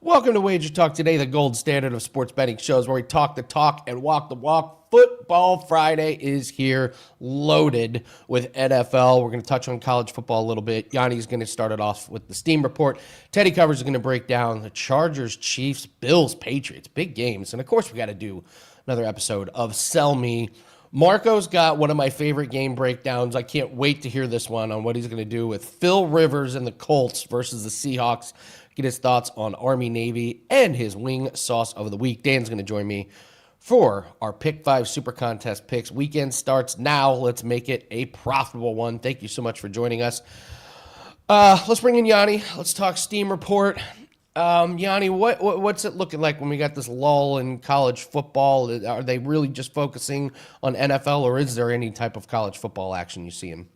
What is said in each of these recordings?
Welcome to WagerTalk Today, the gold standard of sports betting shows where we talk the talk and walk the walk. Football Friday is here, loaded with NFL. We're going to touch on college football a little bit. Gianni's going to start it off with the Steam report. Teddy Covers is going to break down the Chargers, Chiefs, Bills, Patriots, big games. And, of course, we got to do another episode of Sell Me. Marco's got one of my favorite game breakdowns. I can't wait to hear this one on what he's going to do with Phil Rivers and the Colts versus the Seahawks. Get his thoughts on Army, Navy, and his wing sauce of the week. Dan's going to join me for our Pick 5 Super Contest picks. Weekend starts now. Let's make it a profitable one. Thank you so much for joining us. Let's bring in Gianni. Let's talk Steam report. Gianni, what's it looking like when we got this lull in college football? Are they really just focusing on NFL, or is there any type of college football action you see in?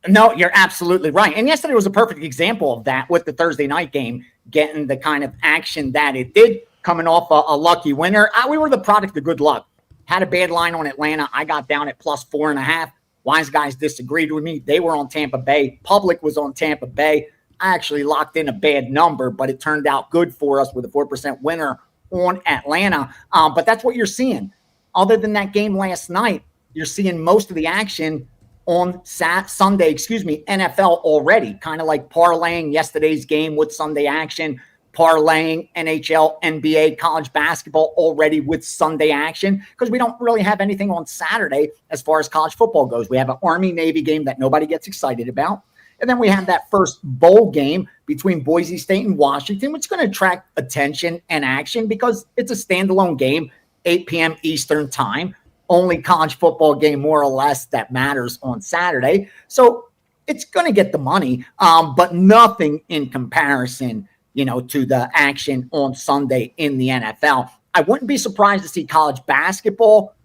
No, you're absolutely right. And yesterday was a perfect example of that with the Thursday night game, getting the kind of action that it did, coming off a lucky winner. We were the product of good luck. Had a bad line on Atlanta. I got down at plus 4.5. Wise guys disagreed with me. They were on Tampa Bay. Public was on Tampa Bay. I actually locked in a bad number, but it turned out good for us with a 4% winner on Atlanta. But that's what you're seeing. Other than that game last night, you're seeing most of the action on Sunday, NFL already, kind of like parlaying yesterday's game with Sunday action, parlaying NHL, NBA, college basketball already with Sunday action, because we don't really have anything on Saturday as far as college football goes. We have an Army-Navy game that nobody gets excited about. And then we have that first bowl game between Boise State and Washington, which is going to attract attention and action because it's a standalone game, 8 p.m. Eastern time. Only college football game, more or less, that matters on Saturday. So it's going to get the money, but nothing in comparison, to the action on Sunday in the NFL. I wouldn't be surprised to see college basketball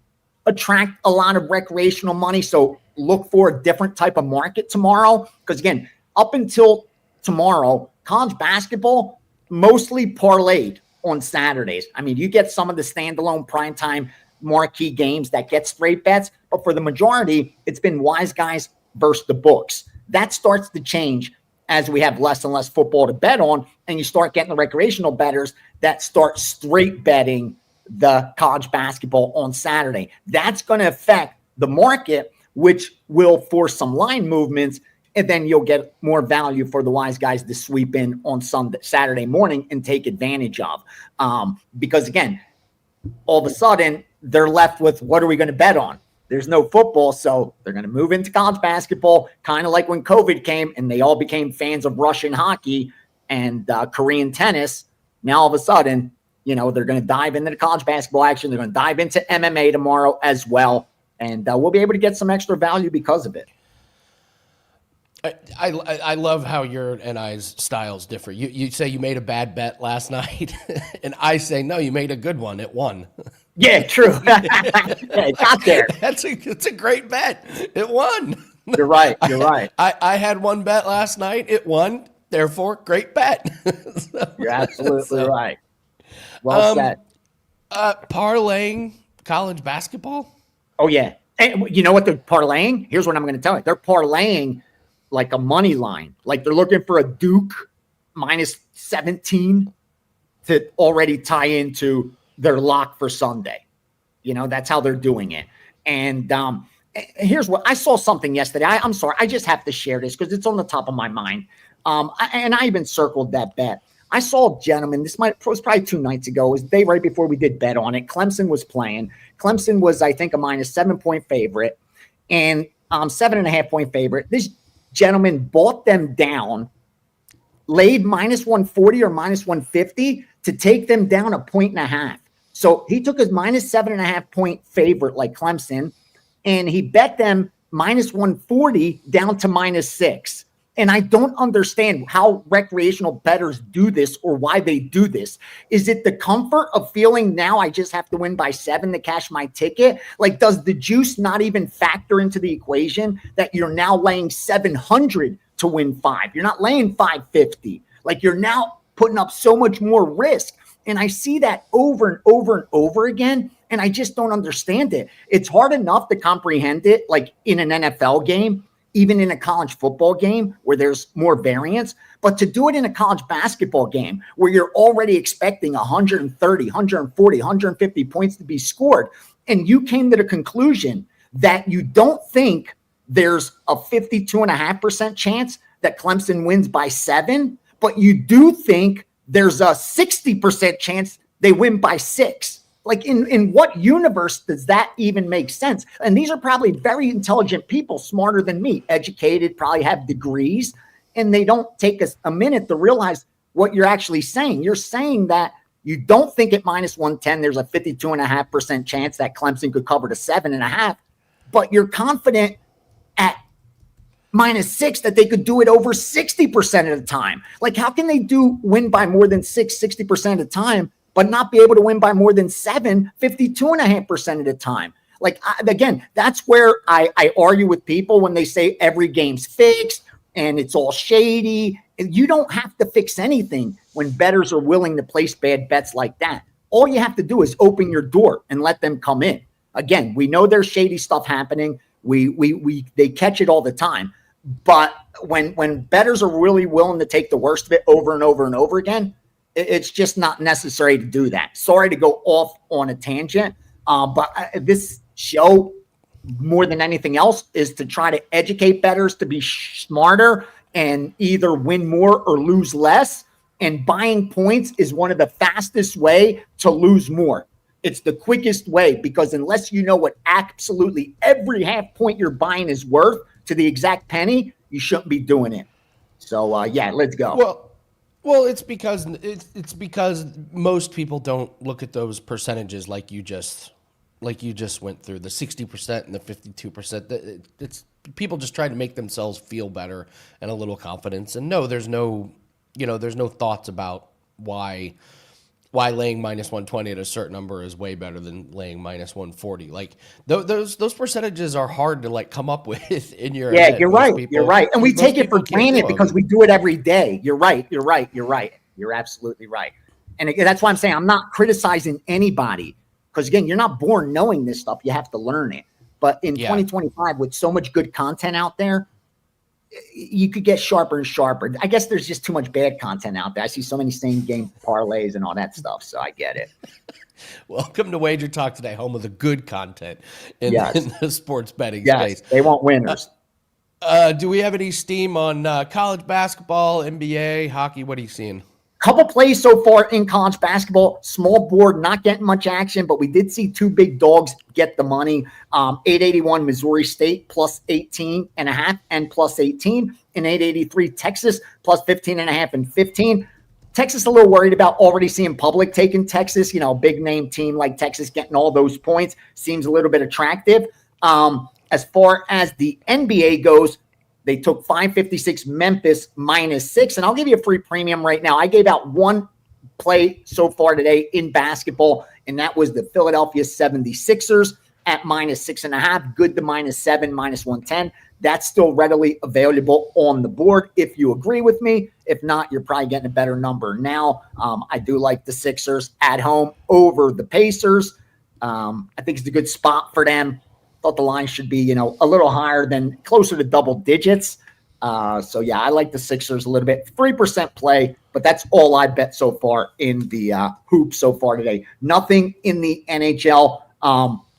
attract a lot of recreational money. So look for a different type of market tomorrow. Because, again, up until tomorrow, college basketball mostly parlayed on Saturdays. I mean, you get some of the standalone primetime marquee games that get straight bets, but for the majority, it's been wise guys versus the books. That starts to change as we have less and less football to bet on, and you start getting the recreational bettors that start straight betting the college basketball on Saturday. That's going to affect the market, which will force some line movements, and then you'll get more value for the wise guys to sweep in on Saturday morning and take advantage of. Because, again, all of a sudden, they're left with, what are we going to bet on? There's no football, so they're going to move into college basketball, kind of like when COVID came and they all became fans of Russian hockey and Korean tennis. Now, all of a sudden, they're going to dive into the college basketball action. They're going to dive into MMA tomorrow as well, and we'll be able to get some extra value because of it. I love how your and I's styles differ. You say you made a bad bet last night, and I say, no, you made a good one. It won. Yeah, true. Yeah, it got there. It's a great bet. It won. You're right. I had one bet last night. It won. Therefore, great bet. You're absolutely right. Well said. Parlaying college basketball? Oh, yeah. And you know what they're parlaying? Here's what I'm going to tell you. They're parlaying like a money line. Like they're looking for a Duke minus 17 to already tie into their lock for Sunday. That's how they're doing it. And here's what I saw something yesterday. I'm sorry. I just have to share this because it's on the top of my mind. And I even circled that bet. I saw a gentleman, was probably 2 nights ago. It was the day right before we did bet on it. Clemson was playing. Clemson was, I think, a minus 7-point favorite and 7.5-point favorite. This gentleman bought them down, laid minus 140 or minus 150 to take them down 1.5. So he took his minus 7.5-point favorite like Clemson, and he bet them minus 140 down to minus 6. And I don't understand how recreational bettors do this or why they do this. Is it the comfort of feeling now I just have to win by 7 to cash my ticket? Like, does the juice not even factor into the equation that you're now laying 700 to win 5? You're not laying 550. Like, you're now putting up so much more risk. And I see that over and over and over again, and I just don't understand it. It's hard enough to comprehend it, like in an NFL game. even in a college football game where there's more variance, but to do it in a college basketball game where you're already expecting 130, 140, 150 points to be scored, and you came to the conclusion that you don't think there's a 52.5% chance that Clemson wins by 7, but you do think there's a 60% chance they win by 6. Like, in what universe does that even make sense? And these are probably very intelligent people, smarter than me, educated, probably have degrees, and they don't take us a minute to realize what you're actually saying. You're saying that you don't think at minus 110 there's a 52.5% chance that Clemson could cover to 7.5, but you're confident at minus 6 that they could do it over 60% of the time. Like, how can they win by more than 60% of the time, but not be able to win by more than 52.5% of the time? Like, again, that's where I argue with people when they say every game's fixed and it's all shady. You don't have to fix anything when bettors are willing to place bad bets like that. All you have to do is open your door and let them come in. Again, we know there's shady stuff happening. They catch it all the time. But when bettors are really willing to take the worst of it over and over and over again, it's just not necessary to do that. Sorry to go off on a tangent, but this show, more than anything else, is to try to educate bettors to be smarter and either win more or lose less. And buying points is one of the fastest way to lose more. It's the quickest way, because unless you know what absolutely every half point you're buying is worth to the exact penny, you shouldn't be doing it. So yeah, let's go. Well, it's because most people don't look at those percentages like you just went through, the 60% and the 52%. It's people just try to make themselves feel better and a little confidence. And no, there's no thoughts about why laying minus 120 at a certain number is way better than laying minus 140. Like those percentages are hard to like come up with in your head. You're right. You're right. And we take it for granted because we do it every day. You're right. You're absolutely right. And again, that's why I'm saying I'm not criticizing anybody, because again, you're not born knowing this stuff. You have to learn it. But in 2025, with so much good content out there, you could get sharper and sharper. I guess there's just too much bad content out there. I see so many same game parlays and all that stuff, so I get it. Welcome to WagerTalk Today, home of the good content in the sports betting space. They want winners. Do we have any steam on college basketball, NBA, hockey? What are you seeing? Couple plays so far in college basketball. Small board, not getting much action, but we did see two big dogs get the money. 881 Missouri State plus 18.5 and plus 18, and 883 Texas plus 15.5 and 15. Texas a little worried about already seeing public taking Texas. You know, a big name team like Texas getting all those points seems a little bit attractive. As far as the NBA goes, they took 556 Memphis minus 6. And I'll give you a free premium right now. I gave out one play so far today in basketball, and that was the Philadelphia 76ers at minus 6.5. Good to minus 7, minus 110. That's still readily available on the board if you agree with me. If not, you're probably getting a better number now. I do like the Sixers at home over the Pacers. I think it's a good spot for them. Thought the line should be, a little higher than closer to double digits. So yeah, I like the Sixers a little bit. 3% play, but that's all I bet so far in the hoop so far today. Nothing in the NHL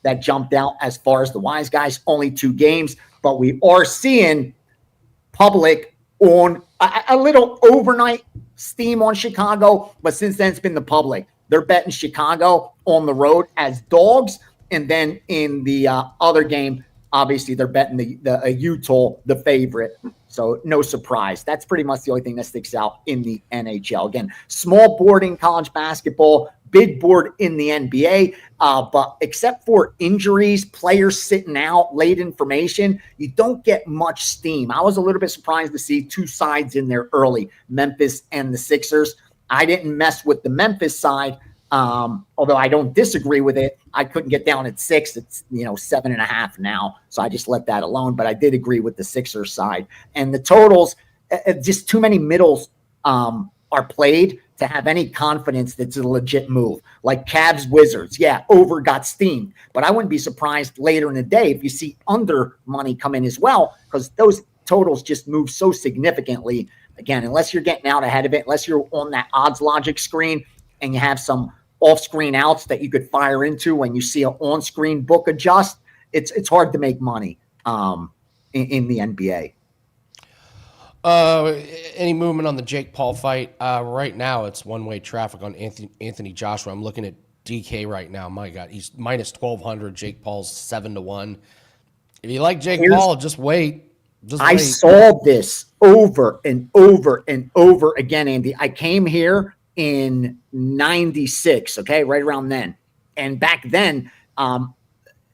that jumped out as far as the wise guys. Only 2 games, but we are seeing public on a little overnight steam on Chicago. But since then, it's been the public. They're betting Chicago on the road as dogs. And then in the other game, obviously they're betting the Utah, the favorite. So no surprise. That's pretty much the only thing that sticks out in the NHL. Again, small board in college basketball, big board in the NBA. But except for injuries, players sitting out, late information, you don't get much steam. I was a little bit surprised to see 2 sides in there early, Memphis and the Sixers. I didn't mess with the Memphis side. Although I don't disagree with it. I couldn't get down at 6. It's 7.5 now. So I just let that alone, but I did agree with the Sixers side. And the totals, just too many middles, are played. to have any confidence that's a legit move. Like Cavs Wizards, yeah, over got steamed, but I wouldn't be surprised later in the day if you see under money come in as well, because those totals just move so significantly. Again, unless you're getting out ahead of it, unless you're on that odds logic screen and you have some off-screen outs that you could fire into when you see an on-screen book adjust, it's hard to make money in the NBA. Any movement on the Jake Paul fight? Right now, it's one-way traffic on Anthony Joshua. I'm looking at DK right now. My God, he's minus 1,200. Jake Paul's 7-1. If you like Jake Paul, just wait. I saw this over and over and over again, Andy. I came here in 96, okay, right around then. And back then,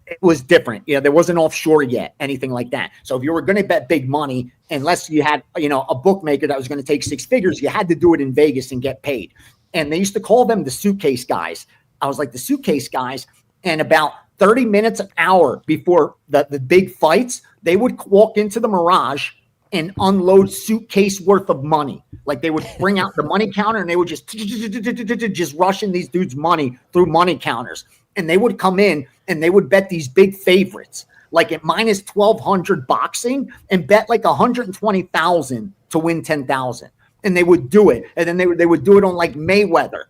it was different. There wasn't offshore yet, anything like that. So if you were going to bet big money, unless you had, a bookmaker that was going to take six figures, you had to do it in Vegas and get paid. And they used to call them the suitcase guys. I was like, the suitcase guys. And about 30 minutes, an hour before the big fights, they would walk into the Mirage and unload suitcase worth of money. Like they would bring out the money counter and they would just rushing these dudes' money through money counters. And they would come in and they would bet these big favorites, like at minus 1,200 boxing, and bet like 120,000 to win 10,000. And they would do it. And then they would do it on like Mayweather,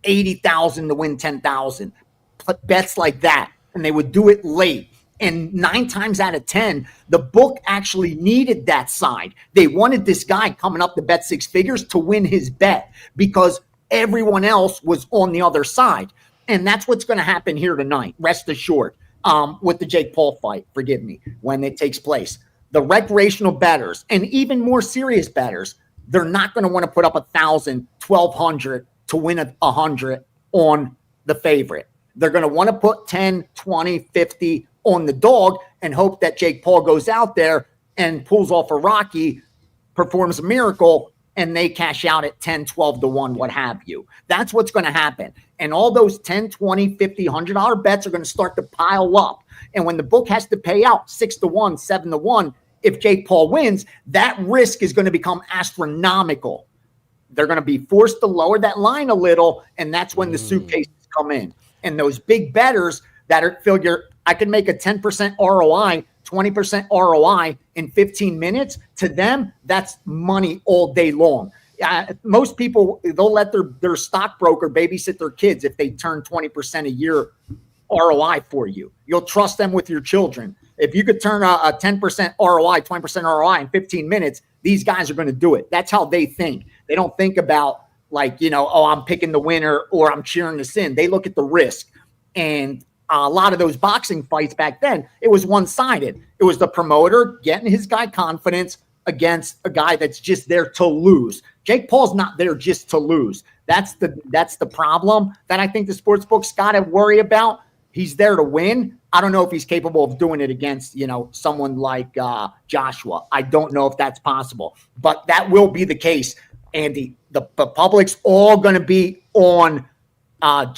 80,000 to win 10,000. Bets like that. And they would do it late. And 9 times out of 10, the book actually needed that side. They wanted this guy coming up to bet six figures to win his bet because everyone else was on the other side. And that's what's going to happen here tonight. Rest assured, with the Jake Paul fight, forgive me, when it takes place. The recreational bettors and even more serious bettors, they're not going to want to put up 1,000, 1,200 to win 100 on the favorite. They're going to want to put 10, 20, 50 on the dog and hope that Jake Paul goes out there and pulls off a Rocky, performs a miracle, and they cash out at 10, 12 to 1, what have you. That's what's going to happen. And all those 10, 20, 50, $100 bets are going to start to pile up. And when the book has to pay out 6 to 1, 7 to 1, if Jake Paul wins, that risk is going to become astronomical. They're going to be forced to lower that line a little, and that's when the suitcases come in. And those big bettors that figure, I can make a 10% ROI, 20% ROI in 15 minutes. To them, that's money all day long. Most people, they'll let their stockbroker babysit their kids if they turn 20% a year ROI for you. You'll trust them with your children. If you could turn a 10% ROI, 20% ROI in 15 minutes, these guys are going to do it. That's how they think. They don't think about like, I'm picking the winner or I'm cheering this in. They look at the risk. And a lot of those boxing fights back then, it was one-sided. It was the promoter getting his guy confidence against a guy that's just there to lose. Jake Paul's not there just to lose. That's the problem that I think the sportsbook's got to worry about. He's there to win. I don't know if he's capable of doing it against, someone like Joshua. I don't know if that's possible, but that will be the case, Andy. The public's all going to be on on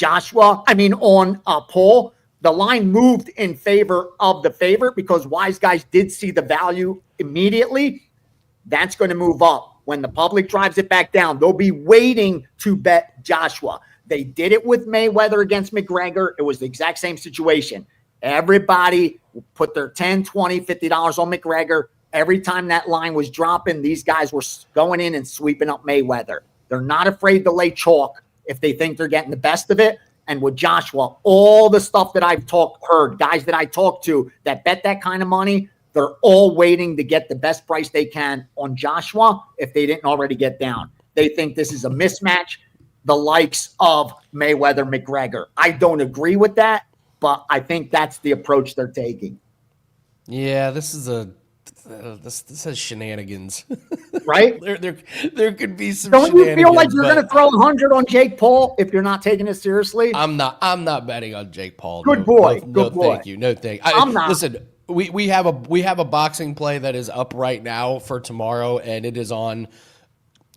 Paul. The line moved in favor of the favorite because wise guys did see the value immediately. That's going to move up. When the public drives it back down, they'll be waiting to bet Joshua. They did it with Mayweather against McGregor. It was the exact same situation. Everybody put their $10, $20, $50 on McGregor. Every time that line was dropping, these guys were going in and sweeping up Mayweather. They're not afraid to lay chalk if they think they're getting the best of it. And with Joshua, all the stuff that I've heard, guys that I talked to that bet that kind of money, they're all waiting to get the best price they can on Joshua if they didn't already get down. They think this is a mismatch, the likes of Mayweather, McGregor. I don't agree with that, but I think that's the approach they're taking. Yeah, this is this has shenanigans, right? There could be some. Don't you feel like you're going to throw 100 on Jake Paul if you're not taking it seriously? I'm not betting on Jake Paul. Good boy. Thank you. No, thank you. I'm not. Listen, we have a boxing play that is up right now for tomorrow, and it is on.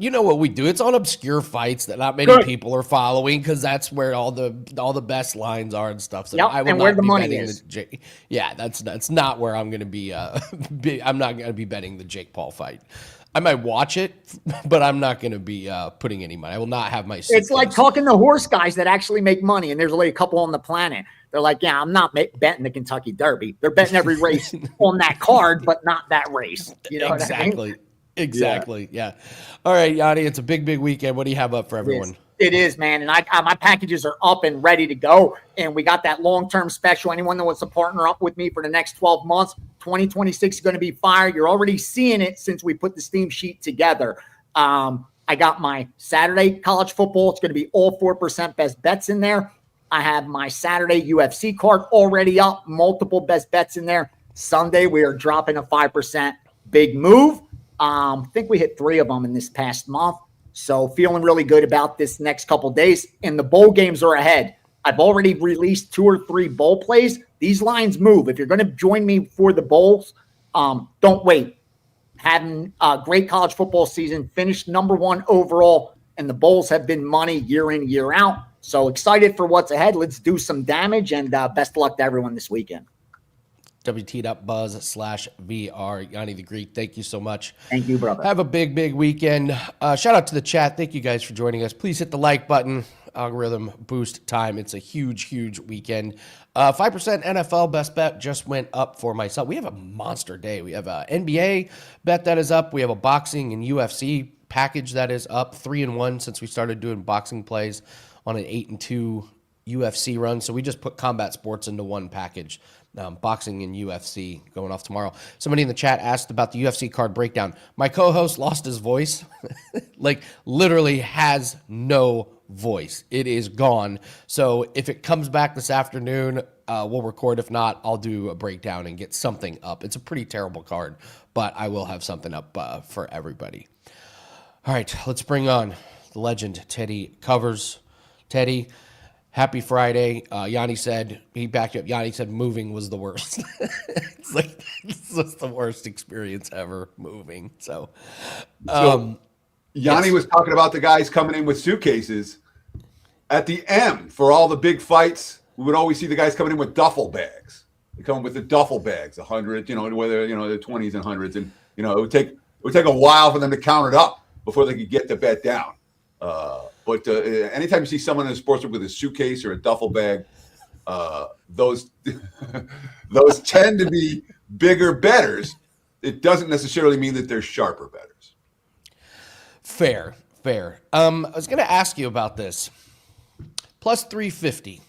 You know what we do? It's on obscure fights that not many people are following because that's where all the best lines are and stuff. So yep, I will and not where the be money betting is. That's not where I'm going to be. I'm not going to be betting the Jake Paul fight. I might watch it, but I'm not going to be putting any money. I will not have my. It's like talking to horse guys that actually make money, and there's only a couple on the planet. They're like, yeah, I'm not betting the Kentucky Derby. They're betting every race on that card, but not that race. You know exactly. what I mean? Exactly. Yeah. All right, Gianni, it's a big weekend. What do you have up for everyone? It is, man. And my packages are up and ready to go. And we got that long-term special. Anyone that wants to partner up with me for the next 12 months, 2026 is going to be fire. You're already seeing it since we put the Steam sheet together. I got my Saturday college football. It's going to be all 4% best bets in there. I have my Saturday UFC card already up, multiple best bets in there. Sunday, we are dropping a 5% big move. I think we hit 3 of them in this past month. So feeling really good about this next couple days. And the bowl games are ahead. I've already released 2 or 3 bowl plays. These lines move. If you're going to join me for the bowls, don't wait. Having a great college football season, finished number 1 overall, and the bowls have been money year in, year out. So excited for what's ahead. Let's do some damage, and best of luck to everyone this weekend. WT.buzz/VR. Gianni the Greek, thank you so much. Thank you, brother. Have a big weekend. Shout out to the chat. Thank you guys for joining us. Please hit the like button. Algorithm boost time. It's a huge weekend. 5% NFL best bet just went up for myself. We have a monster day. We have a NBA bet that is up. We have a boxing and UFC package that is up 3-1 since we started doing boxing plays on an 8-2 UFC run. So we just put combat sports into one package. Boxing and UFC going off tomorrow. Somebody in the chat asked about the UFC card breakdown. My co-host lost his voice. Like literally has no voice. It is gone. So if it comes back this afternoon, we'll record. If not, I'll do a breakdown and get something up. It's a pretty terrible card, but I will have something up for everybody. All right, let's bring on the legend, Teddy Covers. Teddy, happy Friday. Gianni said, he backed up. Gianni said moving was the worst. It's like, this was the worst experience ever moving. So Yanni was talking about the guys coming in with suitcases. At the M, for all the big fights, we would always see the guys coming in with duffel bags. They come with the duffel bags, 100, whether, the 20s and 100s. And, it would take a while for them to count it up before they could get the bet down. But anytime you see someone in a sports book with a suitcase or a duffel bag, those those tend to be bigger bettors. It doesn't necessarily mean that they're sharper bettors. Fair. I was going to ask you about this. Plus 350.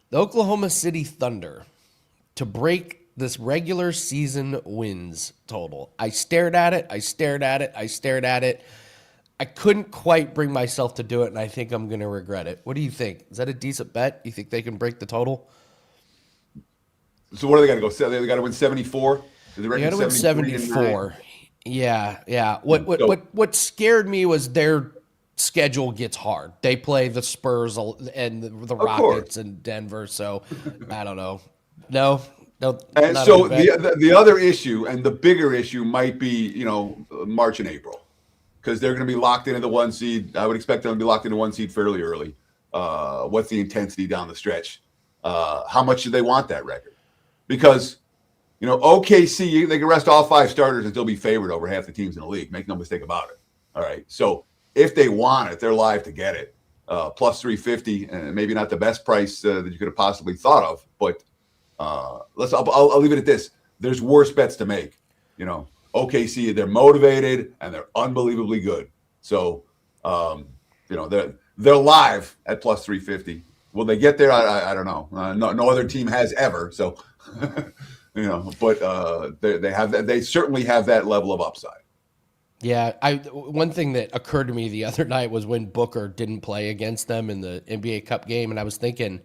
The Oklahoma City Thunder to break this regular season wins total. I stared at it. I couldn't quite bring myself to do it, and I think I'm going to regret it. What do you think? Is that a decent bet? You think they can break the total? So what are they got to go? They got to win 74? They got to win 74. Yeah. What scared me was their schedule gets hard. They play the Spurs and the Rockets and Denver, so I don't know. No. And so the other issue and the bigger issue might be, March and April. Because they're going to be locked into the 1 seed. I would expect them to be locked into 1 seed fairly early. What's the intensity down the stretch? How much do they want that record? Because, OKC, they can rest all 5 starters and still be favored over half the teams in the league. Make no mistake about it. All right. So if they want it, they're live to get it. Plus 350, and maybe not the best price that you could have possibly thought of. But I'll leave it at this. There's worse bets to make, OKC, they're motivated and they're unbelievably good. So, they're live at plus 350. Will they get there? I don't know. No other team has ever. So, but they certainly have that level of upside. Yeah, one thing that occurred to me the other night was when Booker didn't play against them in the NBA Cup game, and I was thinking,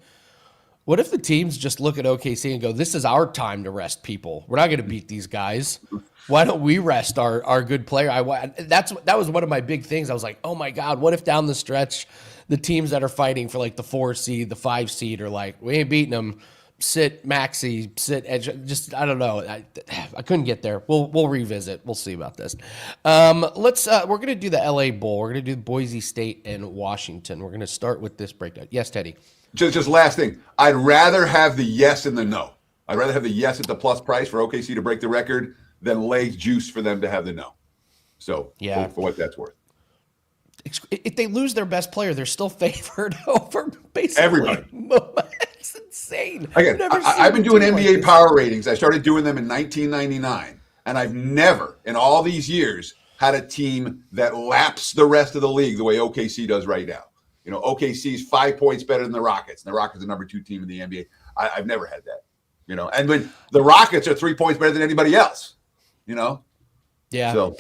what if the teams just look at OKC and go, this is our time to rest people. We're not going to beat these guys. Why don't we rest our good player? That was one of my big things. I was like, oh, my God, what if down the stretch the teams that are fighting for like the 4 seed, the 5 seed are like, we ain't beating them. Sit Maxey, sit Edge. Just, I don't know. I couldn't get there. We'll revisit. We'll see about this. We're going to do the LA Bowl. We're going to do Boise State and Washington. We're going to start with this breakdown. Yes, Teddy. Just last thing. I'd rather have the yes and the no. I'd rather have the yes at the plus price for OKC to break the record than lay juice for them to have the no. So Yeah. for what that's worth. If they lose their best player, they're still favored over basically Everybody. It's insane. Again, I've been doing NBA power ratings. I started doing them in 1999, and I've never, in all these years, had a team that laps the rest of the league the way OKC does right now. You know, OKC is 5 points better than the Rockets, and the Rockets are the number 2 team in the NBA. I've never had that. You know, and when the Rockets are 3 points better than anybody else. You know. Yeah. So.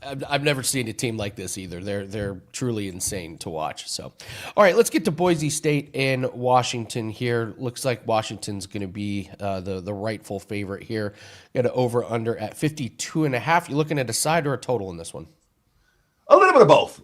I've never seen a team like this either. They're truly insane to watch. So, all right, let's get to Boise State and Washington here. Looks like Washington's going to be the rightful favorite here. Got an over under at 52.5. You looking at a side or a total in this one? A little bit of both.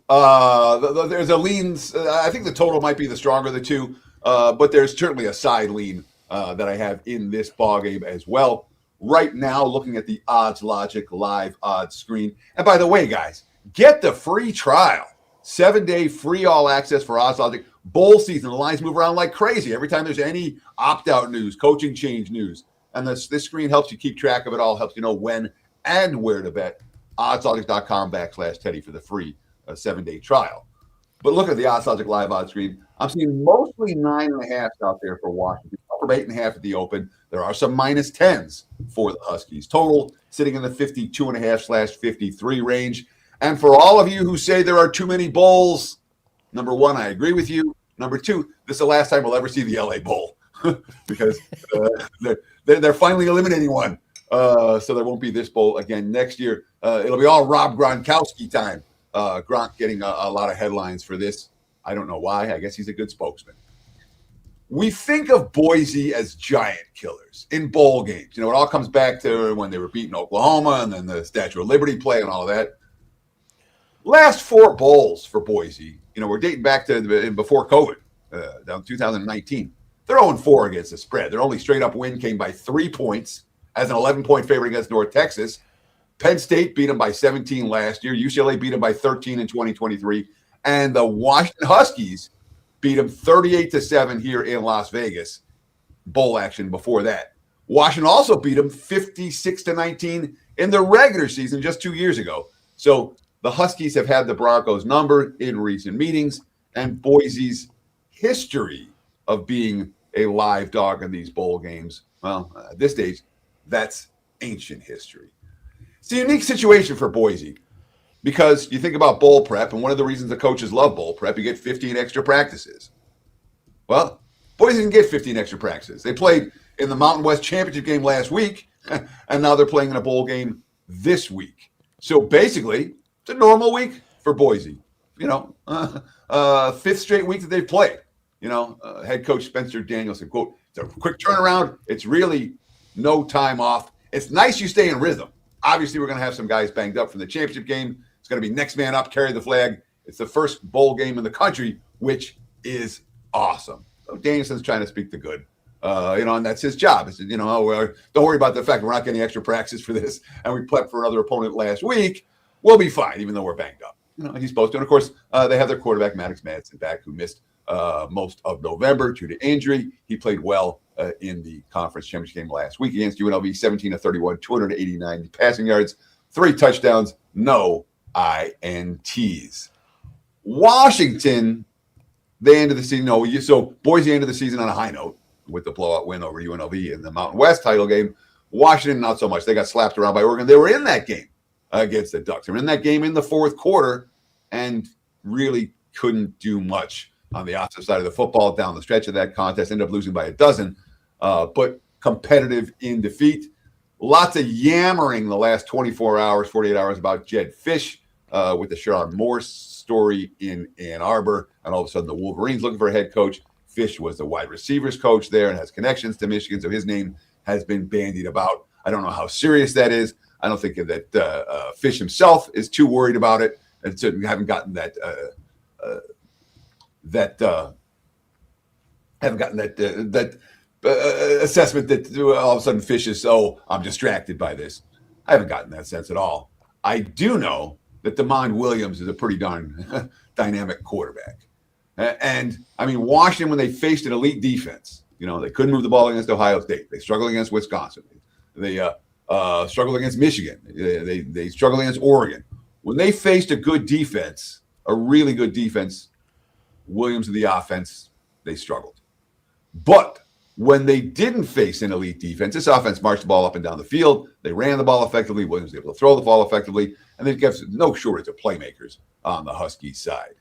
There's a lean. I think the total might be the stronger of the two, but there's certainly a side lean that I have in this ballgame as well. Right now, looking at the Odds Logic live odds screen. And by the way, guys, get the free trial. 7-day free all access for Odds Logic. Bowl season, the lines move around like crazy. Every time there's any opt-out news, coaching change news. And this screen helps you keep track of it all, helps you know when and where to bet. oddslogic.com/Teddy for the free 7-day trial. But look at the Odds Logic live odds screen. I'm seeing mostly 9.5 out there for Washington. Up from 8.5 at the open. There are some -10s for the Huskies. Total sitting in the 52.5/53 range. And for all of you who say there are too many bowls, number one, I agree with you. Number two, this is the last time we'll ever see the LA Bowl because they're finally eliminating one. So there won't be this bowl again next year. It'll be all Rob Gronkowski time. Gronk getting a lot of headlines for this. I don't know why. I guess he's a good spokesman. We think of Boise as giant killers in bowl games. You know, it all comes back to when they were beating Oklahoma and then the Statue of Liberty play and all of that. Last 4 bowls for Boise, you know, we're dating back to before COVID, down 2019. They're 0-4 against the spread. Their only straight-up win came by 3 points as an 11-point favorite against North Texas. Penn State beat them by 17 last year. UCLA beat them by 13 in 2023. And the Washington Huskies beat them 38-7 here in Las Vegas. Bowl action before that. Washington also beat them 56-19 in the regular season just 2 years ago. So the Huskies have had the Broncos number in recent meetings, and Boise's history of being a live dog in these bowl games, well, at this stage, that's ancient history. It's a unique situation for Boise because you think about bowl prep, and one of the reasons the coaches love bowl prep, you get 15 extra practices. Well, Boise didn't get 15 extra practices. They played in the Mountain West Championship game last week, and now they're playing in a bowl game this week. So basically, it's a normal week for Boise. You know, 5th straight week that they've played. You know, head coach Spencer Danielson, quote, it's a quick turnaround. It's really no time off. It's nice you stay in rhythm. Obviously, we're going to have some guys banged up from the championship game. It's going to be next man up, carry the flag. It's the first bowl game in the country, which is awesome. So Danielson's trying to speak the good, you know, and that's his job. It's, you know, don't worry about the fact we're not getting extra practice for this, and we prepped for another opponent last week. We'll be fine, even though we're banged up. You know, he's supposed to. And, of course, they have their quarterback, Maddox Madsen, back, who missed most of November due to injury. He played well in the conference championship game last week against UNLV, 17-31, 289 passing yards, 3 touchdowns, no INTs. Washington, they ended the season. So Boise ended the season on a high note with the blowout win over UNLV in the Mountain West title game. Washington, not so much. They got slapped around by Oregon. They were in that game against the Ducks. They were in that game in the 4th quarter and really couldn't do much on the opposite side of the football down the stretch of that contest. Ended up losing by 12, but competitive in defeat. Lots of yammering the last 24 hours, 48 hours about Jed Fish with the Sharon Morse story in Ann Arbor. And all of a sudden the Wolverines looking for a head coach. Fish was the wide receivers coach there and has connections to Michigan. So his name has been bandied about. I don't know how serious that is. I don't think that Fish himself is too worried about it. And certainly haven't gotten that assessment that all of a sudden Fish is, I'm distracted by this. I haven't gotten that sense at all. I do know that DeMond Williams is a pretty darn dynamic quarterback. And, I mean, Washington, when they faced an elite defense, you know, they couldn't move the ball against Ohio State. They struggled against Wisconsin. They struggled against Michigan. They struggled against Oregon. When they faced a good defense, a really good defense, Williams and the offense, they struggled. But when they didn't face an elite defense, this offense marched the ball up and down the field. They ran the ball effectively. Williams was able to throw the ball effectively. And they have no shortage of playmakers on the Huskies side.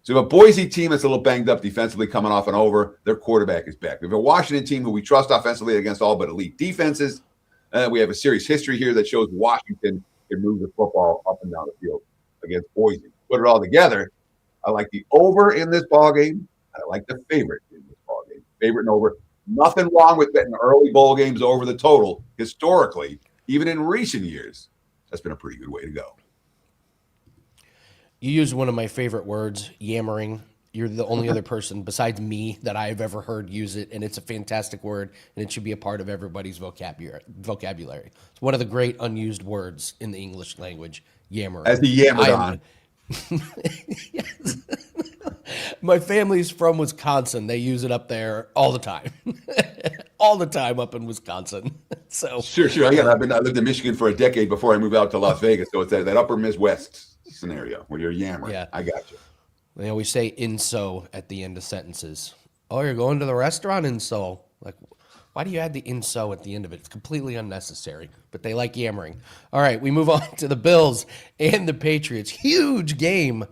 So we have a Boise team that's a little banged up defensively coming off and over. Their quarterback is back. We have a Washington team who we trust offensively against all but elite defenses. We have a serious history here that shows Washington can move the football up and down the field against Boise. Put it all together, I like the over in this ballgame, and I like the favorite in this ballgame. Favorite and over. Nothing wrong with betting early bowl games over the total. Historically, even in recent years, that's been a pretty good way to go. You used one of my favorite words, yammering. You're the only other person besides me that I've ever heard use it, and it's a fantastic word, and it should be a part of everybody's vocabulary. It's one of the great unused words in the English language, yammering. As the yammered on. Yes. My family's from Wisconsin. They use it up there all the time. All the time up in Wisconsin. So Sure. I lived in Michigan for a decade before I moved out to Las Vegas, so it's that upper Midwest scenario where you're yammering. Yeah. I got you. They always say "in-so" at the end of sentences. Oh, you're going to the restaurant in-so. Like, why do you add the "in-so" at the end of it? It's completely unnecessary, but they like yammering. All right, we move on to the Bills and the Patriots. Huge game.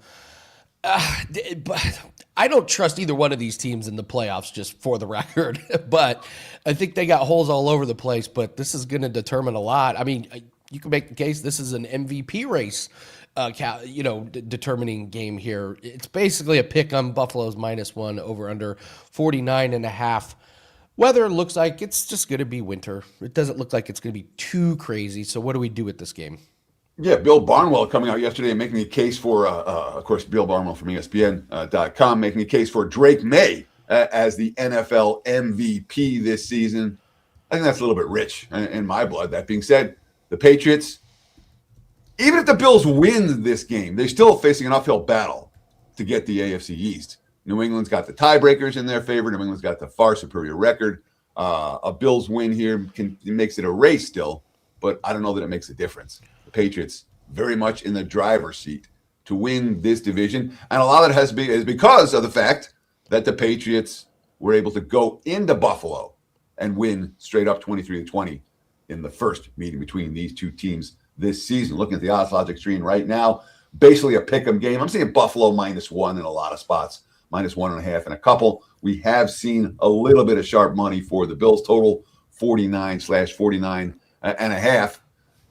But I don't trust either one of these teams in the playoffs, just for the record. But I think they got holes all over the place, but this is going to determine a lot. I mean, you can make the case this is an MVP race. Determining game here. It's basically a pick on Buffalo's -1 over under 49.5. Weather looks like it's just going to be winter. It doesn't look like it's going to be too crazy. So what do we do with this game? Yeah, Bill Barnwell coming out yesterday and making a case for, of course, Bill Barnwell from ESPN.com, making a case for Drake May as the NFL MVP this season. I think that's a little bit rich in my blood. That being said, the Patriots, even if the Bills win this game, they're still facing an uphill battle to get the AFC East. New England's got the tiebreakers in their favor. New England's got the far superior record. A Bills win here makes it a race still, but I don't know that it makes a difference. The Patriots very much in the driver's seat to win this division, and a lot of it is because of the fact that the Patriots were able to go into Buffalo and win straight up 23-20 in the first meeting between these two teams this season. Looking at the odds logic screen right now, basically a pick'em game. I'm seeing Buffalo -1 in a lot of spots, -1.5 in a couple. We have seen a little bit of sharp money for the Bills, total 49/49.5.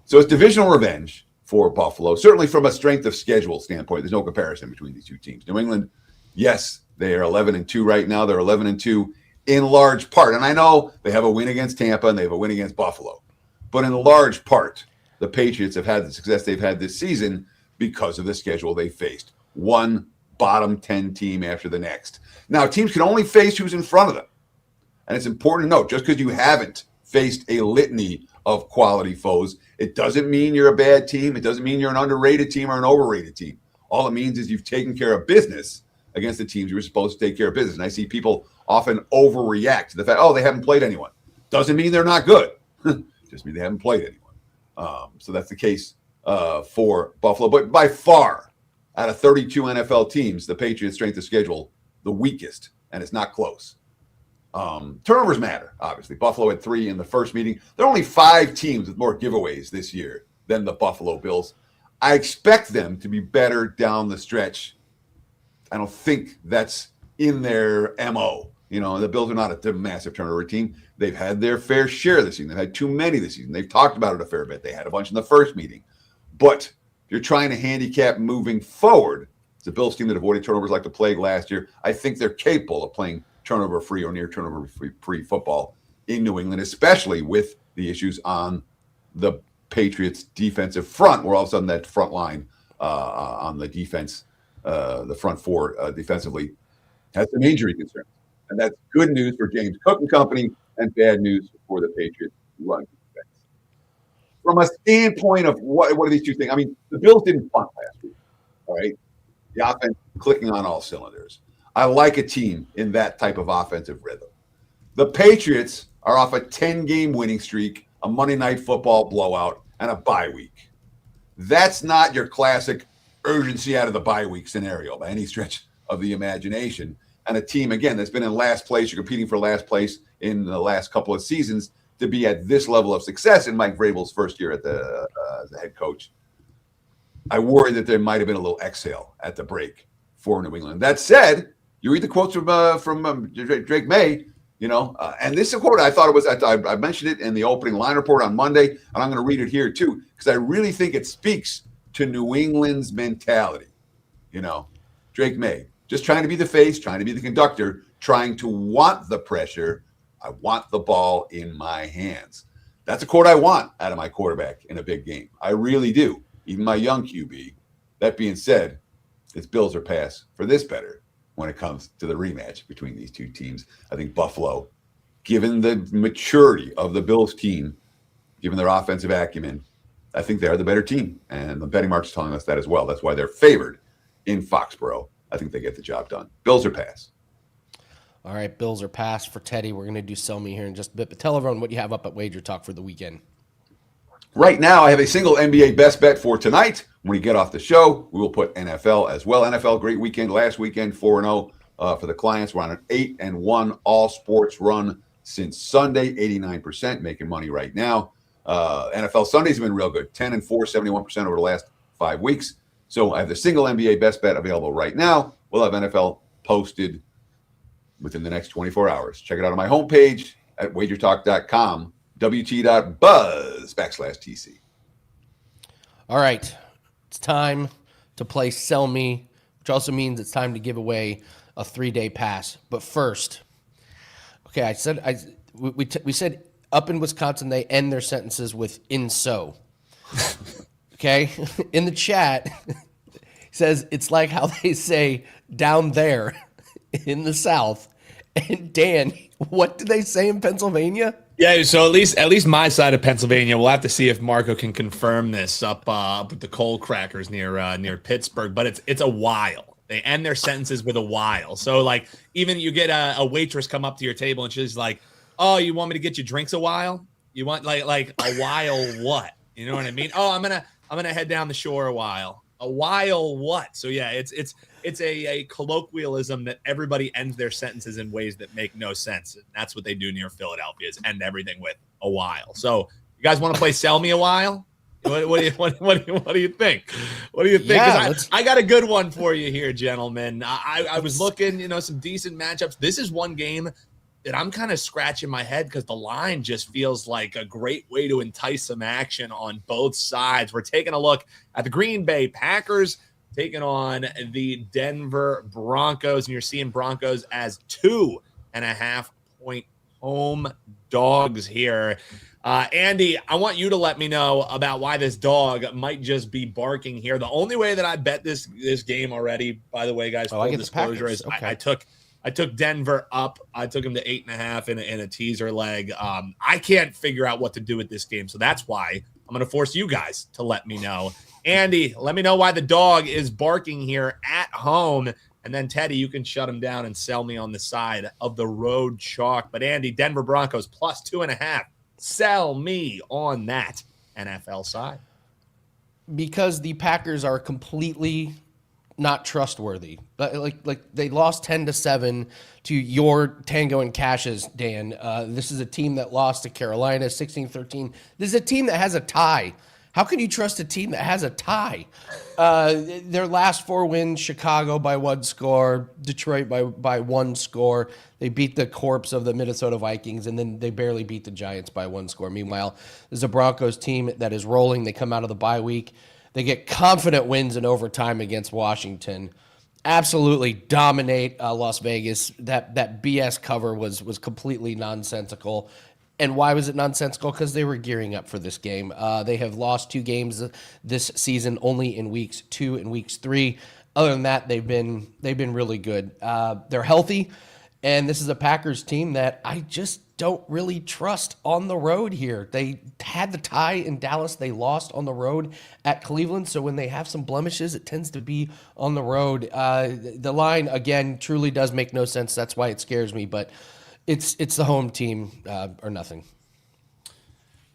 So it's divisional revenge for Buffalo. Certainly from a strength of schedule standpoint, there's no comparison between these two teams. New England, yes, they are 11-2 right now. They're 11-2 in large part. And I know they have a win against Tampa and they have a win against Buffalo. But in large part, the Patriots have had the success they've had this season because of the schedule they faced. One bottom 10 team after the next. Now, teams can only face who's in front of them. And it's important to note, just because you haven't faced a litany of quality foes, it doesn't mean you're a bad team. It doesn't mean you're an underrated team or an overrated team. All it means is you've taken care of business against the teams you were supposed to take care of business. And I see people often overreact to the fact, they haven't played anyone. Doesn't mean they're not good. Just mean they haven't played anyone. So that's the case for Buffalo. But by far, out of 32 NFL teams, the Patriots' strength of schedule, the weakest, and it's not close. Turnovers matter, obviously. Buffalo had 3 in the first meeting. There are only 5 teams with more giveaways this year than the Buffalo Bills. I expect them to be better down the stretch. I don't think that's in their MO. The Bills are not a massive turnover team. They've had their fair share this season. They've had too many this season. They've talked about it a fair bit. They had a bunch in the first meeting. But if you're trying to handicap moving forward, it's a Bills team that avoided turnovers like the plague last year. I think they're capable of playing turnover-free or near turnover-free football in New England, especially with the issues on the Patriots' defensive front, where all of a sudden that front line on the defense, the front four defensively, has some injury concerns. And that's good news for James Cook and company and bad news for the Patriots run defense. From a standpoint of what are these two things? I mean, the Bills didn't punt last week, all right? The offense clicking on all cylinders. I like a team in that type of offensive rhythm. The Patriots are off a 10-game winning streak, a Monday Night Football blowout, and a bye week. That's not your classic urgency out of the bye week scenario by any stretch of the imagination. And a team, again, that's been in last place, you're competing for last place in the last couple of seasons, to be at this level of success in Mike Vrabel's first year as the head coach. I worry that there might have been a little exhale at the break for New England. That said, you read the quotes from Drake May, and this is a quote I mentioned it in the opening line report on Monday, and I'm going to read it here too, because I really think it speaks to New England's mentality. Drake May, just trying to be the face, trying to be the conductor, trying to want the pressure. I want the ball in my hands. That's a quote I want out of my quarterback in a big game. I really do. Even my young QB. That being said, it's Bills or pass for this better when it comes to the rematch between these two teams. I think Buffalo, given the maturity of the Bills team, given their offensive acumen, I think they're the better team. And the betting market's telling us that as well. That's why they're favored in Foxborough. I think they get the job done. Bills or pass. All right, Bills or pass for Teddy. We're going to do sell me here in just a bit. But tell everyone what you have up at Wager Talk for the weekend. Right now, I have a single NBA best bet for tonight. When we get off the show, we will put NFL as well. NFL, great weekend. Last weekend, 4-0 for the clients. We're on an 8-1 all sports run since Sunday, 89%, making money right now. NFL Sundays have been real good, 10-4, 71% over the last 5 weeks. So I have the single NBA best bet available right now. We'll have NFL posted within the next 24 hours. Check it out on my homepage at wagertalk.com. WT.buzz/TC. All right. It's time to play Sell Me, which also means it's time to give away a 3-day pass. But first, okay, we said up in Wisconsin they end their sentences with "in so." Okay? In the chat, it says it's like how they say down there in the South. And Dan, what do they say in Pennsylvania? Yeah, so at least my side of Pennsylvania, we'll have to see if Marco can confirm this up with the coal crackers near Pittsburgh. But it's a while. They end their sentences with a while. So like even you get a waitress come up to your table and she's like, "Oh, you want me to get you drinks a while? You want like a while what? You know what I mean? Oh, I'm gonna head down the shore a while. A while what? So yeah, it's a colloquialism that everybody ends their sentences in ways that make no sense. And that's what they do near Philadelphia is end everything with a while. So you guys want to play Sell Me a While? What do you think? What do you think? Yeah, I got a good one for you here, gentlemen. I was looking, some decent matchups. This is one game that I'm kind of scratching my head because the line just feels like a great way to entice some action on both sides. We're taking a look at the Green Bay Packers taking on the Denver Broncos, and you're seeing Broncos as 2.5-point home dogs here. Andy, I want you to let me know about why this dog might just be barking here. The only way that I bet this game already, by the way, guys, full disclosure, is okay. I took Denver up. I took them to 8.5 in a teaser leg. I can't figure out what to do with this game, so that's why I'm going to force you guys to let me know. Andy, let me know why the dog is barking here at home. And then, Teddy, you can shut him down and sell me on the side of the road chalk. But, Andy, Denver Broncos plus 2.5. Sell me on that NFL side. Because the Packers are completely not trustworthy. Like they lost 10-7 to your Tango and Cash's, Dan. This is a team that lost to Carolina 16-13. This is a team that has a tie. How can you trust a team that has a tie? Their last 4 wins, Chicago by 1 score, Detroit by 1 score. They beat the corpse of the Minnesota Vikings, and then they barely beat the Giants by 1 score. Meanwhile, there's a Broncos team that is rolling. They come out of the bye week. They get confident wins in overtime against Washington. Absolutely dominate Las Vegas. That BS cover was completely nonsensical. And why was it nonsensical? Because they were gearing up for this game. They have lost 2 games this season, only in weeks 2 and weeks 3. Other than that, they've been really good. They're healthy, and this is a Packers team that I just don't really trust on the road here. They had the tie in Dallas. They lost on the road at Cleveland. So when they have some blemishes, it tends to be on the road. The line, again, truly does make no sense. That's why it scares me. But it's the home team or nothing.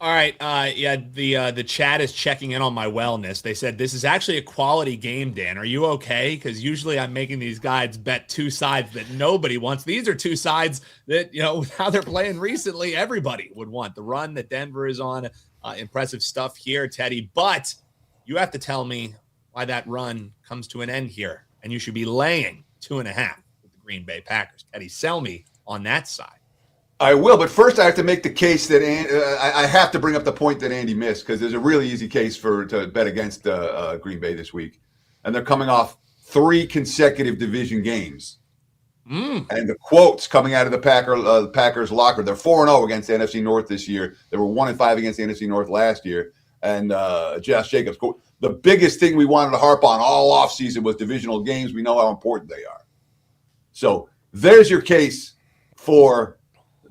All right. The chat is checking in on my wellness. They said this is actually a quality game, Dan. Are you okay? Because usually I'm making these guys bet two sides that nobody wants. These are two sides that, how they're playing recently, everybody would want. The run that Denver is on, impressive stuff here, Teddy. But you have to tell me why that run comes to an end here, and you should be laying 2.5 with the Green Bay Packers. Teddy, sell me on that side. I will, but first I have to make the case that I have to bring up the point that Andy missed, because there's a really easy case to bet against Green Bay this week, and they're coming off 3 consecutive division games. And the quotes coming out of the Packers locker, they're 4-0 against the NFC North this year. They were 1-5 against the NFC North last year. And Josh Jacobs, the biggest thing we wanted to harp on all offseason was divisional games. We know how important they are. So there's your case for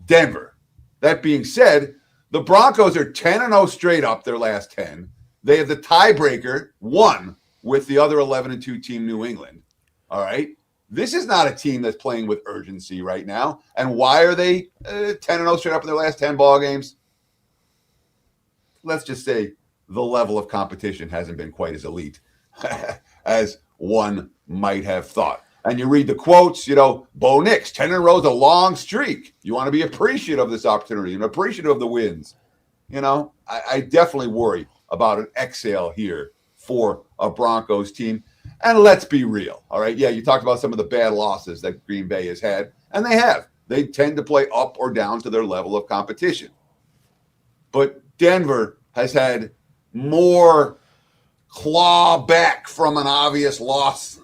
Denver. That being said, the Broncos are 10-0 straight up their last 10. They have the tiebreaker, 1, with the other 11-2 team, New England. All right. This is not a team that's playing with urgency right now. And why are they 10-0 straight up in their last 10 ball games? Let's just say the level of competition hasn't been quite as elite as one might have thought. And you read the quotes, Bo Nix, 10 in a row is a long streak. You want to be appreciative of this opportunity and appreciative of the wins. I definitely worry about an exhale here for a Broncos team. And let's be real, all right? Yeah, you talked about some of the bad losses that Green Bay has had, and they have. They tend to play up or down to their level of competition. But Denver has had more claw back from an obvious loss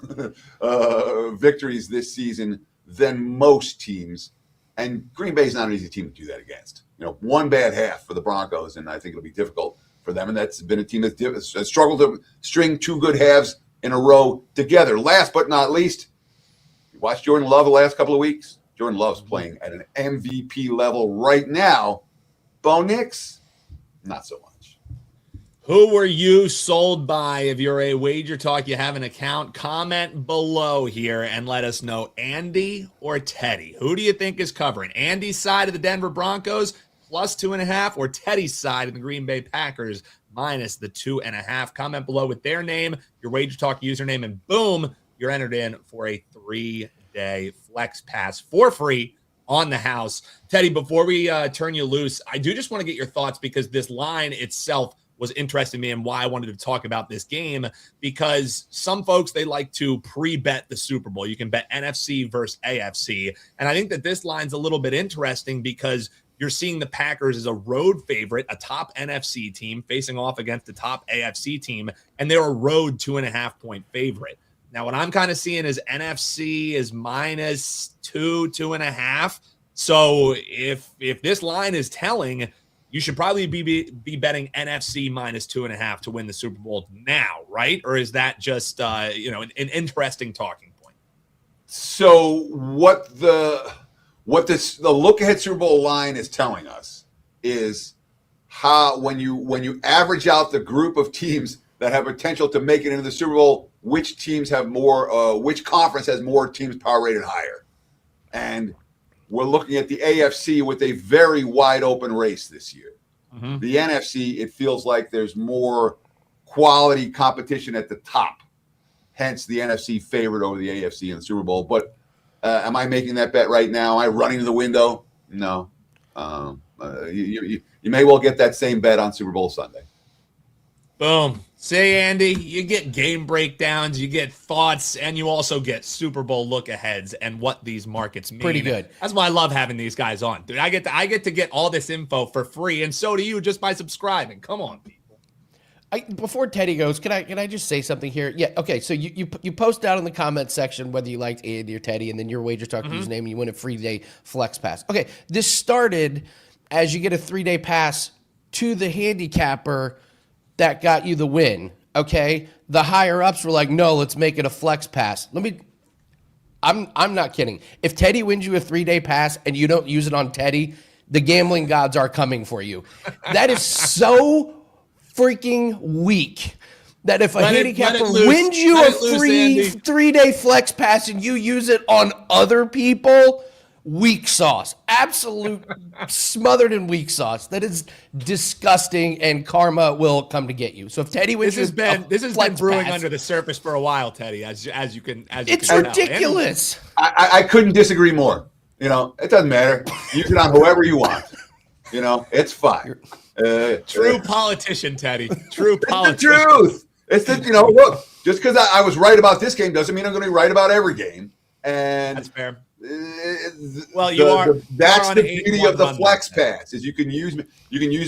victories this season than most teams. And Green Bay is not an easy team to do that against. One bad half for the Broncos, and I think it'll be difficult for them. And that's been a team that's struggled to string 2 good halves in a row together. Last but not least, you watch Jordan Love the last couple of weeks. Jordan Love's playing at an MVP level right now. Bo Nix, not so much. Who were you sold by? If you're a WagerTalk, you have an account, comment below here and let us know, Andy or Teddy. Who do you think is covering? Andy's side of the Denver Broncos plus 2.5, or Teddy's side of the Green Bay Packers minus the 2.5? Comment below with their name, your WagerTalk username, and boom, you're entered in for a 3-day flex pass for free on the house. Teddy, before we turn you loose, I do just want to get your thoughts, because this line itself was interesting to me and why I wanted to talk about this game, because some folks, they like to pre-bet the Super Bowl. You can bet NFC versus AFC. And I think that this line's a little bit interesting because you're seeing the Packers as a road favorite, a top NFC team facing off against a top AFC team, and they're a road 2.5-point favorite. Now, what I'm kind of seeing is NFC is minus 2.5. So if this line is telling, you should probably be betting NFC minus 2.5 to win the Super Bowl now, right? Or is that just an interesting talking point? So what the look ahead Super Bowl line is telling us is how when you average out the group of teams that have potential to make it into the Super Bowl, which teams have more, which conference has more teams power rated higher, and we're looking at the AFC with a very wide open race this year. Mm-hmm. The NFC, it feels like there's more quality competition at the top. Hence the NFC favored over the AFC in the Super Bowl. But am I making that bet right now? Am I running to the window? No. You may well get that same bet on Super Bowl Sunday. Boom. See, Andy, you get game breakdowns, you get thoughts, and you also get Super Bowl look-aheads and what these markets mean. Pretty good. That's why I love having these guys on, dude. I get to get all this info for free, and so do you just by subscribing. Come on, people. Before Teddy goes, can I just say something here? Yeah, okay. So you post down in the comment section whether you liked Andy or Teddy, and then your WagerTalk username, and you win a free day flex pass. Okay, this started as you get a 3-day pass to the handicapper that got you the win, okay? The higher ups were like, no, let's make it a flex pass. I'm not kidding. If Teddy wins you a 3-day pass and you don't use it on Teddy, the gambling gods are coming for you. That is so freaking weak that if a handicapper wins you a free 3-day flex pass and you use it on other people, weak sauce, absolute smothered in weak sauce. That is disgusting, and karma will come to get you. So if Teddy wins, this has been brewing under the surface for a while, Teddy. As you can, it's ridiculous. I couldn't disagree more. You know, it doesn't matter. Use it on whoever you want. You know, it's fine. True politician, Teddy. True politician. It's the truth. It's the, you know, look, just because I was right about this game doesn't mean I'm going to be right about every game. And that's fair. Well, that's the beauty of the flex pass is you can use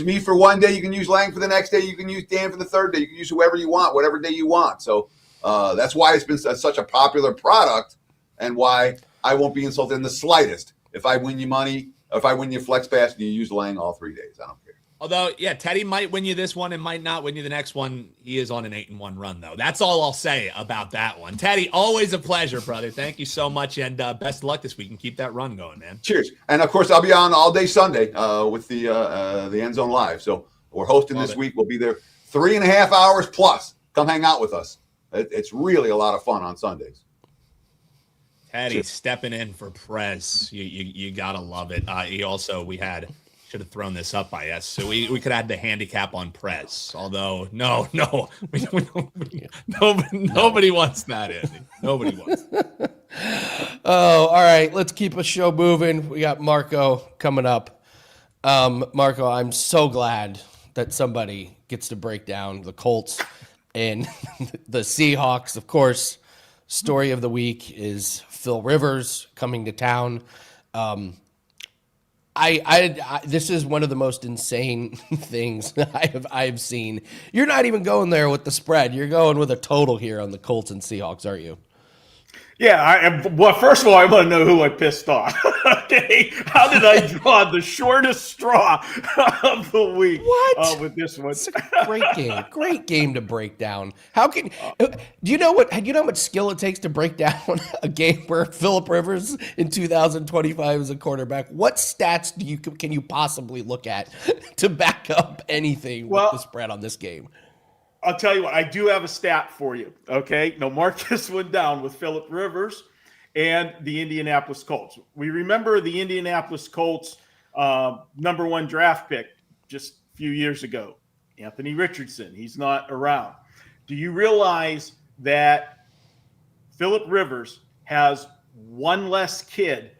me for one day, you can use Lang for the next day, you can use Dan for the third day, you can use whoever you want, whatever day you want. So that's why it's been such a popular product, and why I won't be insulted in the slightest if I win you money, if I win you flex pass and you use Lang all 3 days. I don't care. Although, yeah, Teddy might win you this one and might not win you the next one. He is on an 8-1 run, though. That's all I'll say about that one. Teddy, always a pleasure, brother. Thank you so much, and best of luck this week, and keep that run going, man. Cheers. And, of course, I'll be on all day Sunday with the End Zone Live. So we're hosting this week. We'll be there 3.5 hours plus. Come hang out with us. It's really a lot of fun on Sundays. Teddy stepping in for Prez. You got to love it. Should have thrown this up, I guess. So we could add the handicap on Prez. Although, no, nobody wants that, Andy. Nobody wants that. Oh, all right. Let's keep a show moving. We got Marco coming up. Marco, I'm so glad that somebody gets to break down the Colts and the Seahawks. Of course, story of the week is Phil Rivers coming to town. This is one of the most insane things I've seen. You're not even going there with the spread. You're going with a total here on the Colts and Seahawks, aren't you? Yeah. Well, first of all, I want to know who I pissed off. Okay. How did I draw the shortest straw of the week? What? With this one? It's a great game. Great game to break down. Do you know how much skill it takes to break down a game where Phillip Rivers in 2025 is a quarterback? What stats can you possibly look at to back up anything with the spread on this game? I'll tell you what, I do have a stat for you, okay? Now, mark this one down with Phillip Rivers and the Indianapolis Colts. We remember the Indianapolis Colts number 1 draft pick just a few years ago, Anthony Richardson. He's not around. Do you realize that Phillip Rivers has one less kid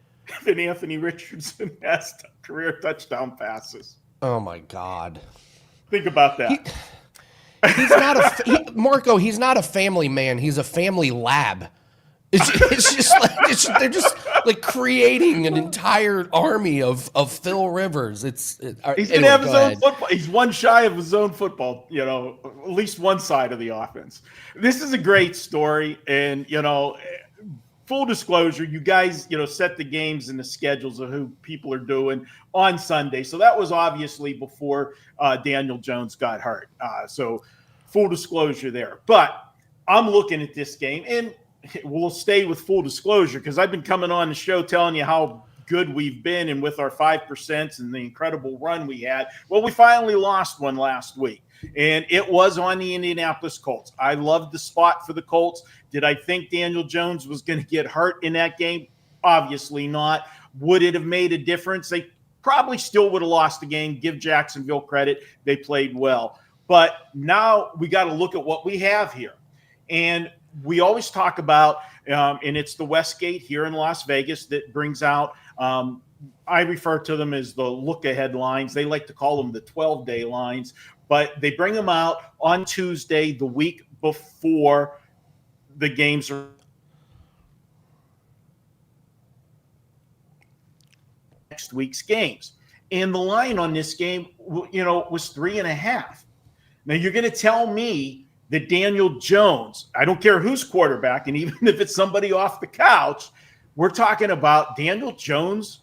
than Anthony Richardson has career touchdown passes? Oh, my God. Think about that. He's not Marco. He's not a family man. He's a family lab. It's just like they're just like creating an entire army of Phil Rivers. He's gonna have his own football. He's one shy of his own football. You know, at least one side of the offense. This is a great story, and full disclosure, you guys, set the games and the schedules of who people are doing on Sunday. So that was obviously before Daniel Jones got hurt. So full disclosure there. But I'm looking at this game, and we'll stay with full disclosure because I've been coming on the show telling you how good we've been and with our 5% and the incredible run we had. Well, we finally lost one last week, and it was on the Indianapolis Colts. I loved the spot for the Colts. Did I think Daniel Jones was going to get hurt in that game? Obviously not. Would it have made a difference? They probably still would have lost the game. Give Jacksonville credit. They played well. But now we got to look at what we have here. And we always talk about, and it's the Westgate here in Las Vegas that brings out, I refer to them as the look-ahead lines. They like to call them the 12-day lines. But they bring them out on Tuesday, the week before the games are next week's games. And the line on this game, was 3.5. Now you're going to tell me that Daniel Jones, I don't care who's quarterback, and even if it's somebody off the couch, we're talking about Daniel Jones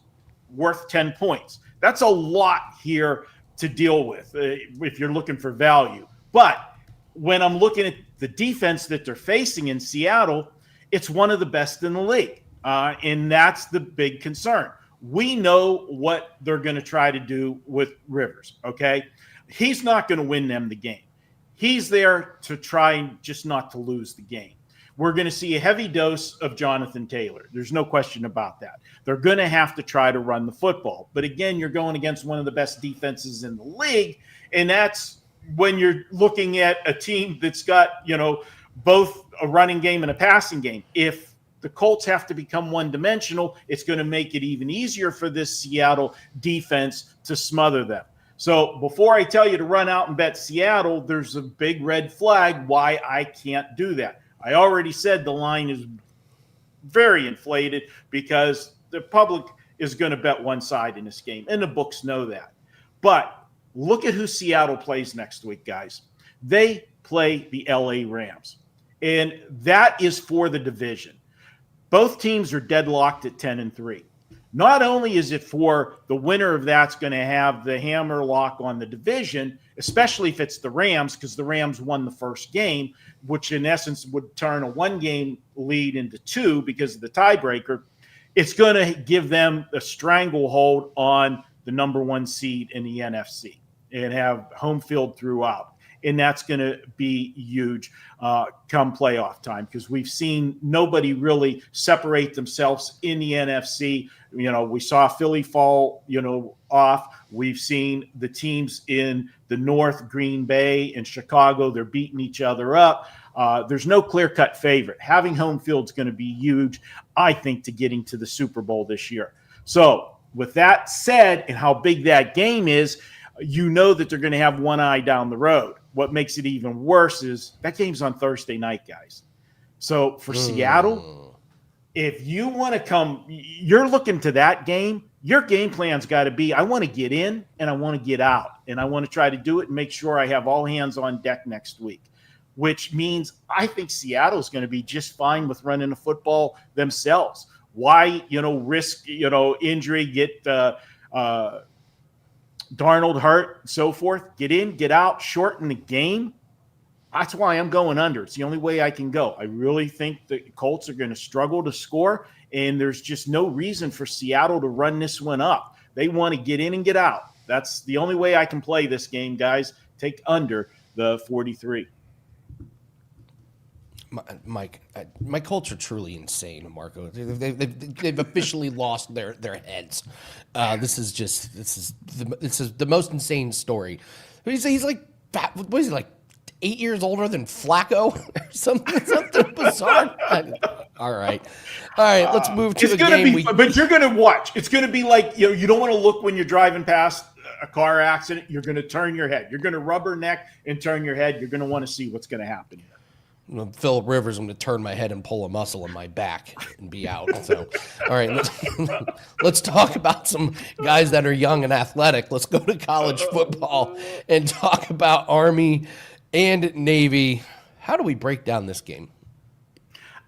worth 10 points. That's a lot here to deal with if you're looking for value. But when I'm looking at the defense that they're facing in Seattle, it's one of the best in the league. And that's the big concern. We know what they're going to try to do with Rivers, okay? He's not going to win them the game. He's there to try just not to lose the game. we're going to see a heavy dose of Jonathan Taylor. There's no question about that. They're going to have to try to run the football. But again, you're going against one of the best defenses in the league, and that's when you're looking at a team that's got, both a running game and a passing game. If the Colts have to become one-dimensional, it's going to make it even easier for this Seattle defense to smother them. So before I tell you to run out and bet Seattle, there's a big red flag why I can't do that. I already said the line is very inflated because the public is going to bet one side in this game, and the books know that. But look at who Seattle plays next week, guys. They play the LA Rams, and that is for the division. Both teams are deadlocked at 10-3. Not only is it for the winner of that's going to have the hammer lock on the division, especially if it's the Rams, because the Rams won the first game, which in essence would turn a one-game lead into two because of the tiebreaker. It's going to give them a stranglehold on the number one seed in the NFC and have home field throughout. And that's going to be huge come playoff time, because we've seen nobody really separate themselves in the NFC. We saw Philly fall, off. We've seen the teams in the North, Green Bay and Chicago, they're beating each other up. There's no clear-cut favorite. Having home field is going to be huge, I think, to getting to the Super Bowl this year. So with that said, and how big that game is, that they're going to have one eye down the road. What makes it even worse is that game's on Thursday night, guys. So for Seattle, if you want to come, you're looking to that game, your game plan's got to be, I want to get in and I want to get out, and I want to try to do it and make sure I have all hands on deck next week, which means I think Seattle's going to be just fine with running the football themselves. Why, risk, injury, get Darnold hurt, and so forth, get in, get out, shorten the game. That's why I'm going under. It's the only way I can go. I really think the Colts are going to struggle to score, and there's just no reason for Seattle to run this one up. They want to get in and get out. That's the only way I can play this game, guys. Take under the 43. Mike, my Colts are truly insane, Marco. They've officially lost their heads. This is the most insane story. He's like, what is he, like 8 years older than Flacco or something bizarre? All right, let's move to the game. But you're going to watch. It's going to be like, you don't want to look when you're driving past a car accident. You're going to turn your head. You're going to rubberneck and turn your head. You're going to want to see what's going to happen here. Phillip Rivers, I'm going to turn my head and pull a muscle in my back and be out. So, all right, let's talk about some guys that are young and athletic. Let's go to college football and talk about Army and Navy. How do we break down this game?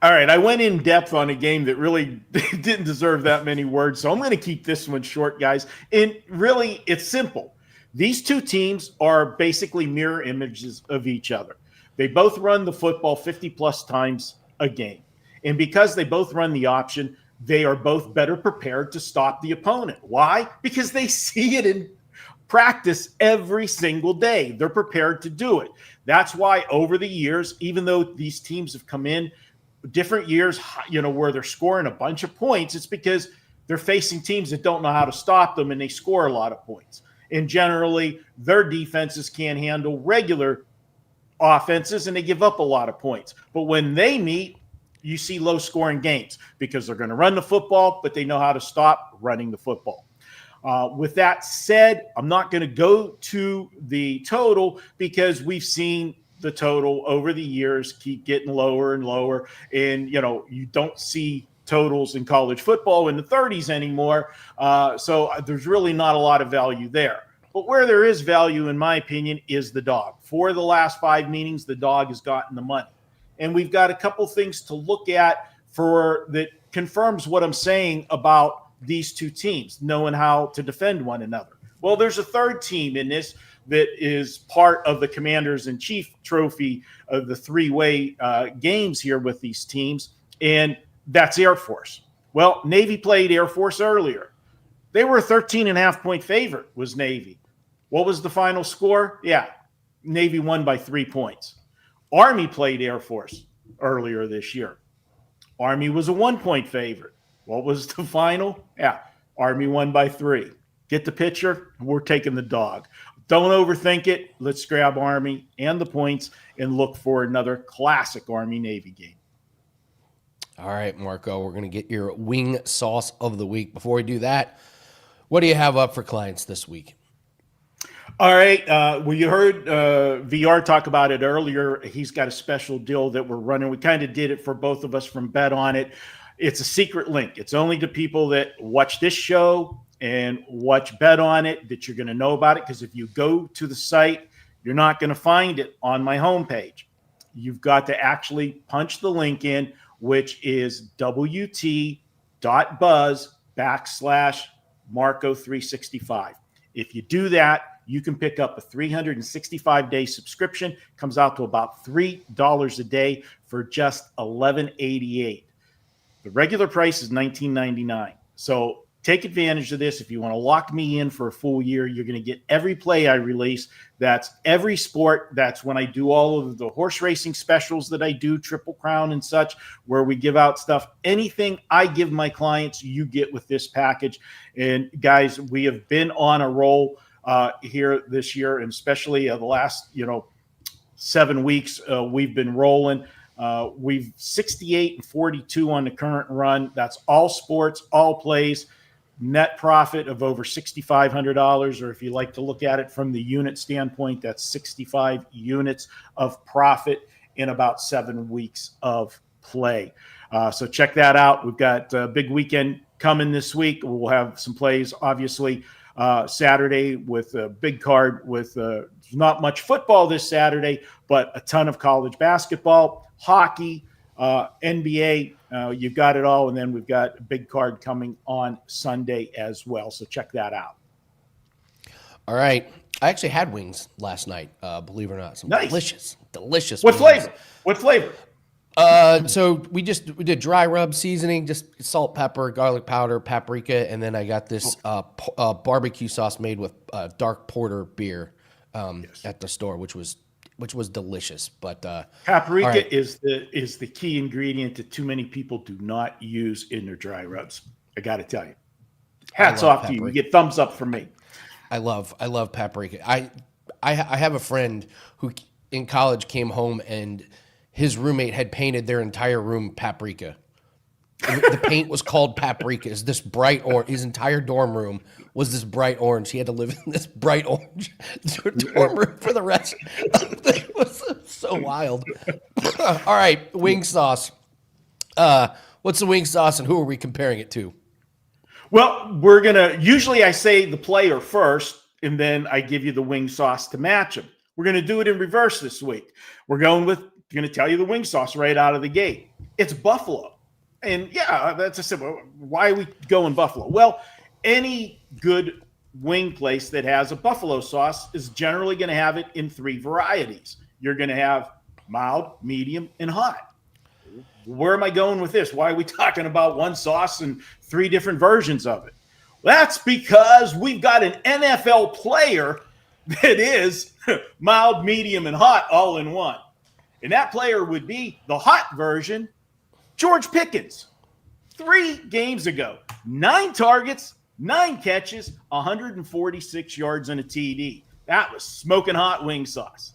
All right, I went in depth on a game that really didn't deserve that many words, so I'm going to keep this one short, guys. And really, it's simple. These two teams are basically mirror images of each other. They both run the football 50-plus times a game. And because they both run the option, they are both better prepared to stop the opponent. Why? Because they see it in practice every single day. They're prepared to do it. That's why over the years, even though these teams have come in different years, where they're scoring a bunch of points, it's because they're facing teams that don't know how to stop them, and they score a lot of points. And generally, their defenses can't handle regular offenses, and they give up a lot of points. But when they meet, you see low-scoring games because they're going to run the football, but they know how to stop running the football. With that said, I'm not going to go to the total because we've seen the total over the years keep getting lower and lower, and you don't see totals in college football in the 30s anymore. So there's really not a lot of value there. But where there is value, in my opinion, is the dog. For the last 5 meetings, the dog has gotten the money. And we've got a couple things to look at that confirms what I'm saying about these two teams, knowing how to defend one another. Well, there's a third team in this that is part of the Commanders-in-Chief trophy of the three-way games here with these teams, and that's Air Force. Well, Navy played Air Force earlier. They were a 13.5-point favorite, was Navy. What was the final score? Yeah, Navy won by 3 points. Army played Air Force. earlier this year. Army was a 1-point favorite. What was the final? Yeah, Army won by 3. Get the picture? We're taking the dog. Don't overthink it. Let's grab Army and the points and look for another classic Army-Navy game. All right, Marco, we're going to get your wing sauce of the week. Before we do that, what do you have up for clients this week? All right. Well, you heard VR talk about it earlier. He's got a special deal that we're running. We kind of did it for both of us from Bet On It. It's a secret link. It's only to people that watch this show and watch Bet On It that you're going to know about it, because if you go to the site, you're not going to find it on my homepage. You've got to actually punch the link in, which is wt.buzz/Marco365. If you do that, you can pick up a 365-day subscription. Comes out to about $3 a day for just $11.88. The regular price is $19.99. So take advantage of this. If you want to lock me in for a full year, you're going to get every play I release. That's every sport. That's when I do all of the horse racing specials that I do, Triple Crown and such, where we give out stuff. Anything I give my clients, you get with this package. And guys, we have been on a roll here this year, and especially the last 7 weeks, we've been rolling. We've 68-42 on the current run. That's all sports, all plays. Net profit of over $6,500, or if you like to look at it from the unit standpoint, that's 65 units of profit in about 7 weeks of play. So check that out. We've got a big weekend coming this week. We'll have some plays, obviously, Saturday with a big card with not much football this Saturday, but a ton of college basketball, hockey, NBA. You've got it all. And then we've got a big card coming on Sunday as well. So check that out. All right. I actually had wings last night, believe it or not. Some nice. delicious What wings. flavor? What flavor? So we did dry rub seasoning, just salt, pepper, garlic powder, paprika, and then I got this barbecue sauce made with dark porter beer at the store, which was delicious. But paprika right. is the key ingredient that too many people do not use in their dry rubs. I got to tell you, hats off to you. You get thumbs up from me. I love paprika. I have a friend who in college came home and his roommate had painted their entire room paprika. The paint was called paprika. It's this bright orange. His entire dorm room was this bright orange. He had to live in this bright orange dorm room for the rest. It was so wild. All right, wing sauce. What's the wing sauce, and who are we comparing it to? Well, usually I say the player first, and then I give you the wing sauce to match them. We're going to do it in reverse this week. We're going to tell you the wing sauce right out of the gate. It's Buffalo. And yeah, that's a simple. Why are we going Buffalo? Well, any good wing place that has a buffalo sauce is generally going to have it in 3 varieties. You're going to have mild, medium, and hot. Where am I going with this? Why are we talking about one sauce and 3 different versions of it? That's because we've got an NFL player that is mild, medium, and hot all in one. And that player would be the hot version, George Pickens. 3 games ago, 9 targets, 9 catches, 146 yards and a TD. That was smoking hot wing sauce.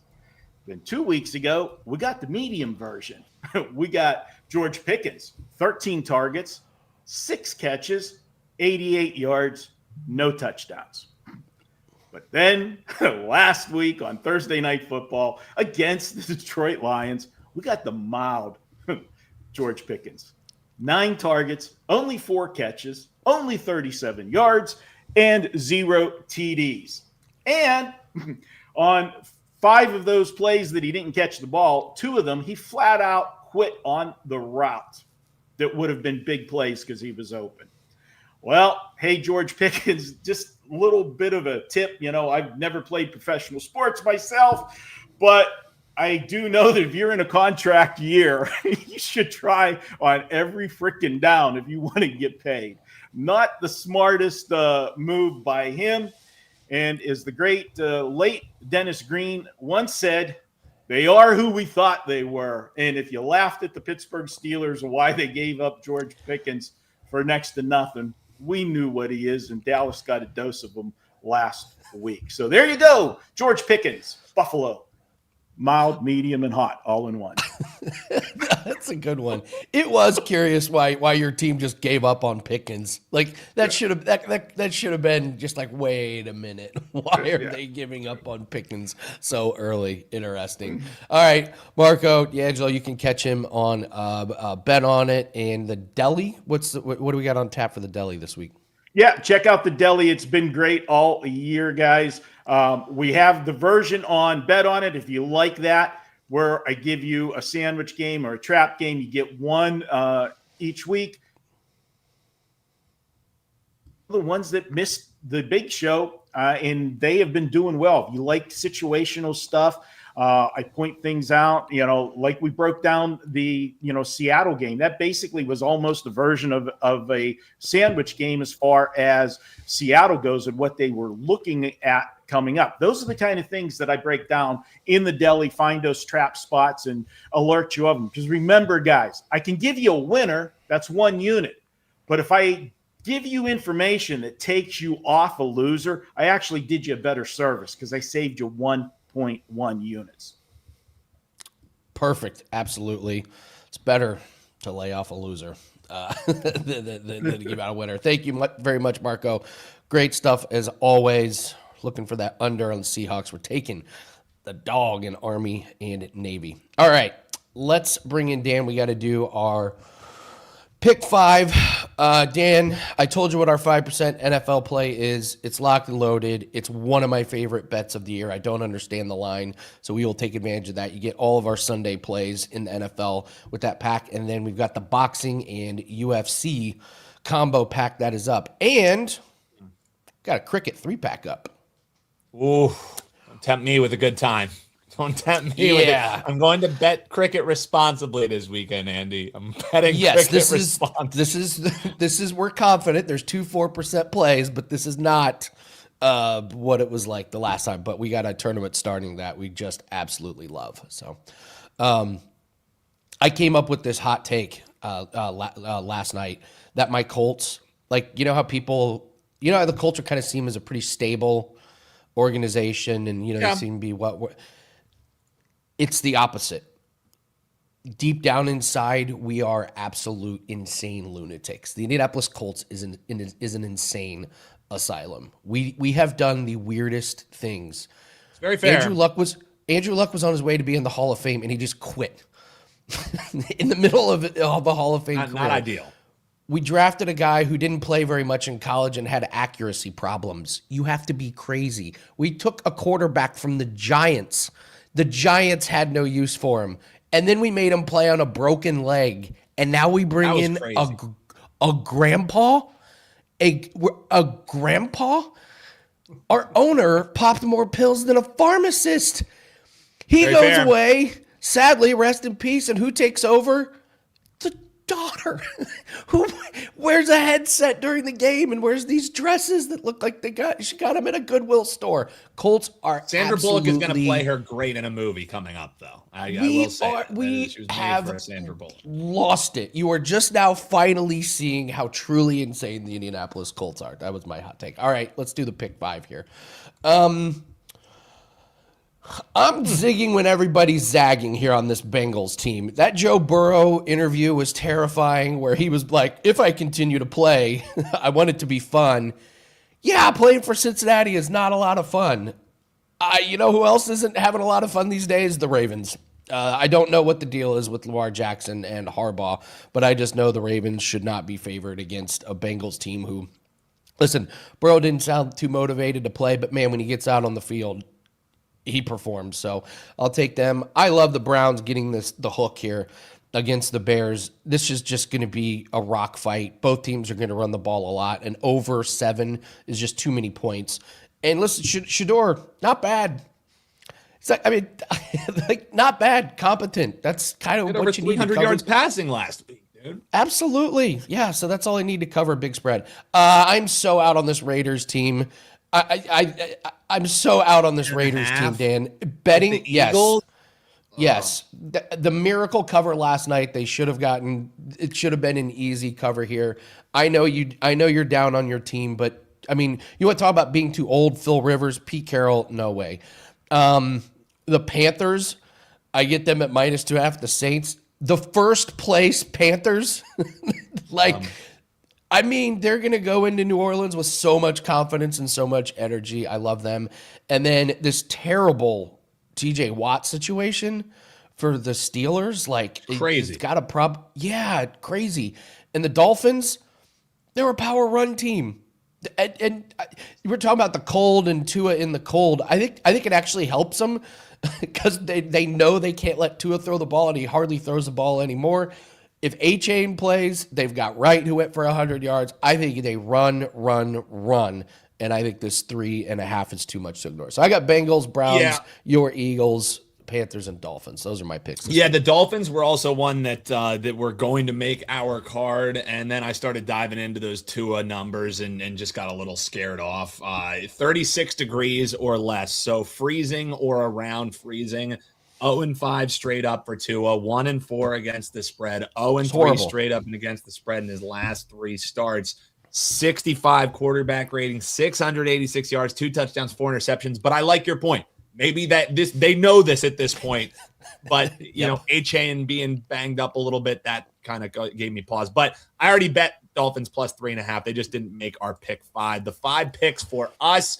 Then 2 weeks ago, we got the medium version. We got George Pickens, 13 targets, 6 catches, 88 yards, no touchdowns. But then last week on Thursday Night Football against the Detroit Lions, we got the mild George Pickens. 9 targets, only 4 catches, only 37 yards, and 0 TDs. And on 5 of those plays that he didn't catch the ball, 2 of them he flat out quit on the route that would have been big plays because he was open. Well, hey, George Pickens, just a little bit of a tip. I've never played professional sports myself, but I do know that if you're in a contract year, you should try on every freaking down if you want to get paid. Not the smartest move by him. And as the great late Dennis Green once said, They are who we thought they were. And if you laughed at the Pittsburgh Steelers and why they gave up George Pickens for next to nothing, we knew what he is, and Dallas got a dose of him last week. So there you go. George Pickens, Buffalo. Mild, medium, and hot, all in one. That's a good one. It was curious why your team just gave up on Pickens. Like that should have been just like, wait a minute, why are they giving up on Pickens so early? Interesting. All right, Marco D'Angelo, you can catch him on Bet On It and the Deli. What do we got on tap for the Deli this week? Yeah, check out the Deli. It's been great all year, guys. We have the version on Bet On It. If you like that, where I give you a sandwich game or a trap game, you get one each week. The ones that missed the big show, and they have been doing well. If you like situational stuff, I point things out, like we broke down the, Seattle game. That basically was almost a version of a sandwich game as far as Seattle goes and what they were looking at coming up. Those are the kind of things that I break down in the Deli, find those trap spots and alert you of them. Because remember, guys, I can give you a winner. That's one unit. But if I give you information that takes you off a loser, I actually did you a better service because I saved you 1.1 units. Perfect. Absolutely. It's better to lay off a loser than to give out a winner. Thank you very much, Marco. Great stuff as always. Looking for that under on the Seahawks. We're taking the dog in Army and Navy. All right. Let's bring in Dan. We got to do our pick five. Dan, I told you what our 5% NFL play is. It's locked and loaded. It's one of my favorite bets of the year. I don't understand the line, so we will take advantage of that. You get all of our Sunday plays in the NFL with that pack, and then we've got the boxing and UFC combo pack that is up. And got a cricket 3-pack up. Ooh, don't tempt me with a good time. Don't tempt me with it. I'm going to bet cricket responsibly this weekend, Andy. I'm betting cricket responsibly. This is we're confident. There's 4% plays, but this is not what it was like the last time. But we got a tournament starting that we just absolutely love. So I came up with this hot take last night that my Colts, like, how people, how the Colts are kind of seen as a pretty stable organization, and they seem to be what it's the opposite. Deep down inside, we are absolute insane lunatics. The Indianapolis Colts is an insane asylum. We have done the weirdest things. It's very fair. Andrew Luck was on his way to be in the Hall of Fame, and he just quit in the middle of the Hall of Fame career. Not ideal. We drafted a guy who didn't play very much in college and had accuracy problems. You have to be crazy. We took a quarterback from the Giants. The Giants had no use for him. And then we made him play on a broken leg. And now we bring in a grandpa? A grandpa? Our owner popped more pills than a pharmacist. He goes away. Sadly, rest in peace. And who takes over? Daughter. Who wears a headset during the game and wears these dresses that look like she got them at a Goodwill store. Colts are Sandra Bullock is going to play her great in a movie coming up, though. I will say we have lost it. You are just now finally seeing how truly insane the Indianapolis Colts are. That was my hot take. All right, let's do the pick five here. I'm zigging when everybody's zagging here on this Bengals team. That Joe Burrow interview was terrifying, where he was like, if I continue to play, I want it to be fun. Yeah, playing for Cincinnati is not a lot of fun. You know who else isn't having a lot of fun these days? The Ravens. I don't know what the deal is with Lamar Jackson and Harbaugh, but I just know the Ravens should not be favored against a Bengals team who, listen, Burrow didn't sound too motivated to play, but man, when he gets out on the field, he performs. So I'll take them. I love the Browns getting the hook here against the Bears. This is just going to be a rock fight. Both teams are going to run the ball a lot, and over 7 is just too many points. And listen, Shador, not bad. It's like, not bad, competent. That's kind of what you need to 300 cover. yards passing last week, dude. Absolutely. Yeah, so that's all I need to cover a big spread. I'm so out on this Raiders team. I'm so out on this Raiders team, Dan. Betting, yes. Yes, the miracle cover last night. They should have gotten. It should have been an easy cover here. I know you're down on your team, but I mean, you want to talk about being too old? Phil Rivers, Pete Carroll, no way. The Panthers, I get them at -2.5. The Saints, the first place Panthers, I mean, they're going to go into New Orleans with so much confidence and so much energy. I love them. And then this terrible TJ Watt situation for the Steelers, crazy. It's got a problem. Yeah, crazy. And the Dolphins, they're a power run team. And we're talking about the cold and Tua in the cold. I think it actually helps them because they know they can't let Tua throw the ball, and he hardly throws the ball anymore. If A-Chain plays, they've got Wright who went for 100 yards. I think they run, and I think this 3.5 is too much to ignore. So I got Bengals, Browns, your Eagles, Panthers, and Dolphins. Those are my picks. Yeah, the Dolphins were also one that were going to make our card, and then I started diving into those Tua numbers and just got a little scared off. 36 degrees or less, so freezing or around freezing. 0-5 straight up for Tua, 1-4 against the spread, 0-3 straight up and against the spread in his last 3 starts. 65 quarterback rating, 686 yards, 2 touchdowns, 4 interceptions. But I like your point. Maybe they know this at this point, but you know, A-Chain being banged up a little bit, that kind of gave me pause. But I already bet Dolphins plus 3.5. They just didn't make our pick 5. The 5 picks for us.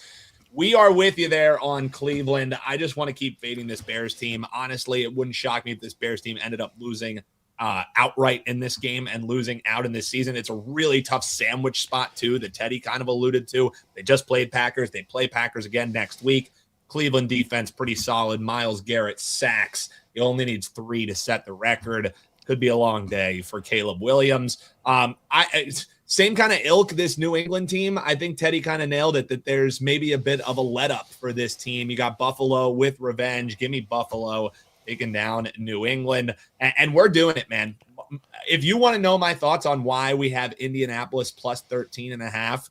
We are with you there on Cleveland. I just want to keep fading this Bears team. Honestly, it wouldn't shock me if this Bears team ended up losing outright in this game and losing out in this season. It's a really tough sandwich spot, too, that Teddy kind of alluded to. They just played Packers. They play Packers again next week. Cleveland defense, pretty solid. Myles Garrett sacks. He only needs 3 to set the record. Could be a long day for Caleb Williams. Same kind of ilk, this New England team. I think Teddy kind of nailed it, that there's maybe a bit of a let-up for this team. You got Buffalo with revenge. Give me Buffalo taking down New England. And we're doing it, man. If you want to know my thoughts on why we have Indianapolis plus 13.5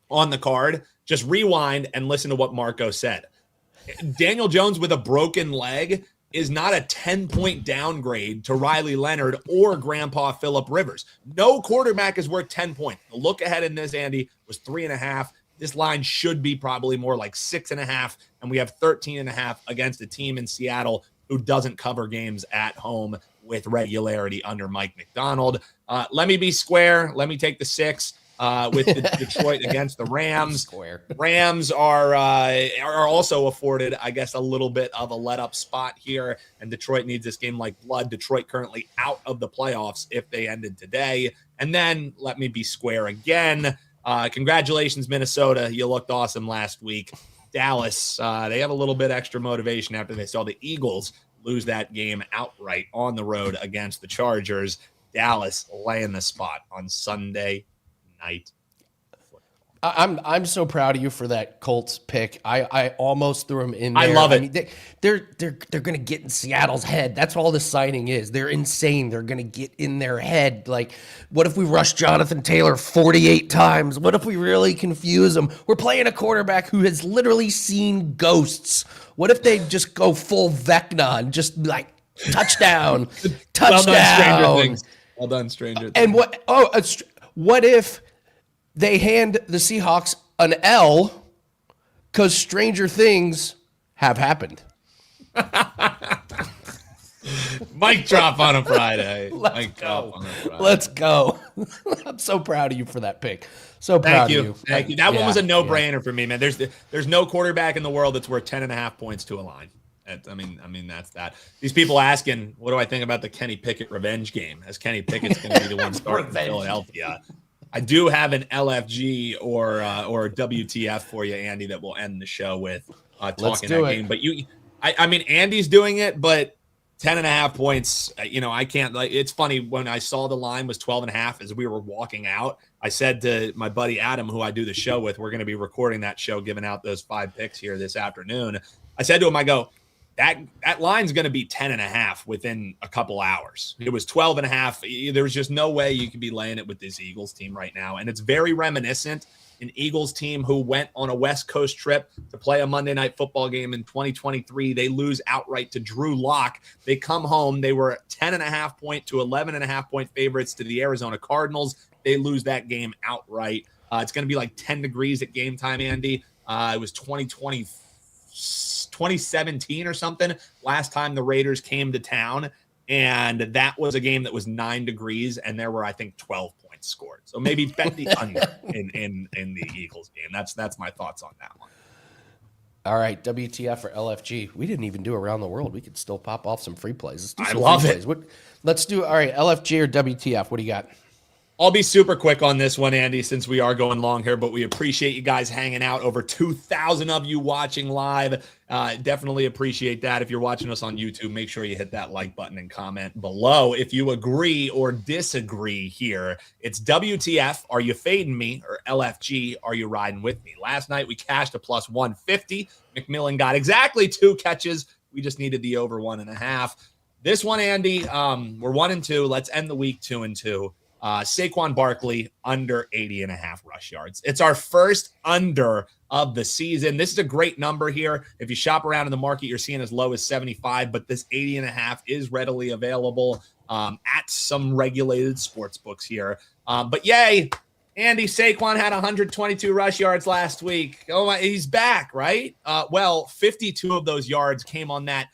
on the card, just rewind and listen to what Marco said. Daniel Jones with a broken leg is not a 10-point downgrade to Riley Leonard or Grandpa Phillip Rivers. No quarterback is worth 10 points. The look ahead in this, Andy, was 3.5. This line should be probably more like 6.5, and we have 13.5 against a team in Seattle who doesn't cover games at home with regularity under Mike McDonald. Let me be square. Let me take the 6. With the Detroit against the Rams. Rams are also afforded, I guess, a little bit of a let-up spot here, and Detroit needs this game like blood. Detroit currently out of the playoffs if they ended today. And then let me be square again. Congratulations, Minnesota. You looked awesome last week. Dallas, they have a little bit extra motivation after they saw the Eagles lose that game outright on the road against the Chargers. Dallas laying the spot on Sunday night. I'm so proud of you for that Colts pick. I almost threw him in there. I love it. I mean, they're going to get in Seattle's head. That's all the signing is. They're insane. They're going to get in their head. Like, what if we rush Jonathan Taylor 48 times? What if we really confuse him? We're playing a quarterback who has literally seen ghosts. What if they just go full Vecna and just like touchdown, touchdown? Well done, Stranger Things. And what if they hand the Seahawks an L because stranger things have happened? Mic drop on a Friday. Let's go. I'm so proud of you for that pick. So proud of you. Thank you. That one was a no-brainer for me, man. There's no quarterback in the world that's worth 10.5 points to a line. I mean, that's that. These people asking, what do I think about the Kenny Pickett revenge game? As Kenny Pickett's going to be the one starting in Philadelphia. I do have an LFG or WTF for you, Andy, that we'll end the show with talking that game. But I mean, Andy's doing it, but 10.5 points. I can't. It's funny, when I saw the line was 12.5 as we were walking out, I said to my buddy Adam, who I do the show with, we're going to be recording that show, giving out those 5 picks here this afternoon. I said to him, I go, that line's going to be 10.5 within a couple hours. It was 12.5. There was just no way you could be laying it with this Eagles team right now. And it's very reminiscent an Eagles team who went on a West Coast trip to play a Monday Night Football game in 2023. They lose outright to Drew Lock. They come home. They were 10.5 point to 11.5 point favorites to the Arizona Cardinals. They lose that game outright. It's going to be like 10 degrees at game time, Andy. It was 2017 or something last time the Raiders came to town. And that was a game that was 9 degrees, and there were, I think, 12 points scored. So maybe bet the under in the Eagles game. That's my thoughts on that one. All right, WTF or LFG? We didn't even do around the world. We could still pop off some free plays. I love it. Let's do, all right, LFG or WTF? What do you got? I'll be super quick on this one, Andy, since we are going long here, but we appreciate you guys hanging out. Over 2,000 of you watching live. Definitely appreciate that. If you're watching us on YouTube, make sure you hit that like button and comment below if you agree or disagree here. It's WTF, are you fading me? Or LFG, are you riding with me? Last night we cashed a plus 150. McMillan got exactly 2 catches. We just needed the over 1.5. This one, Andy, we're 1-2. Let's end the week 2-2. Saquon Barkley under 80.5 rush yards. It's our first under of the season. This is a great number here. If you shop around in the market, you're seeing as low as 75, but this 80.5 is readily available at some regulated sports books here. But yay, Andy, Saquon had 122 rush yards last week. Oh, he's back, right? Well, 52 of those yards came on that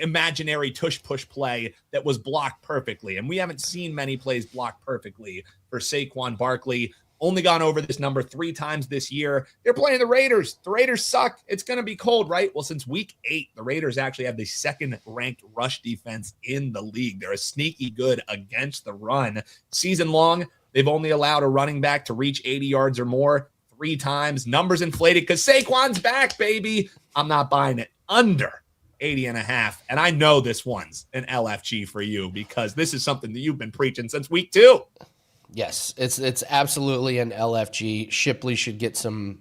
imaginary tush push play that was blocked perfectly. And we haven't seen many plays blocked perfectly for Saquon Barkley. Only gone over this number 3 times this year. They're playing the Raiders. The Raiders suck. It's going to be cold, right? Well, since week 8, the Raiders actually have the 2nd ranked rush defense in the league. They're a sneaky good against the run. Season long, they've only allowed a running back to reach 80 yards or more 3 times. Numbers inflated because Saquon's back, baby. I'm not buying it. Under 80.5. And I know this one's an LFG for you because this is something that you've been preaching since week 2. Yes, it's absolutely an LFG. Shipley should get some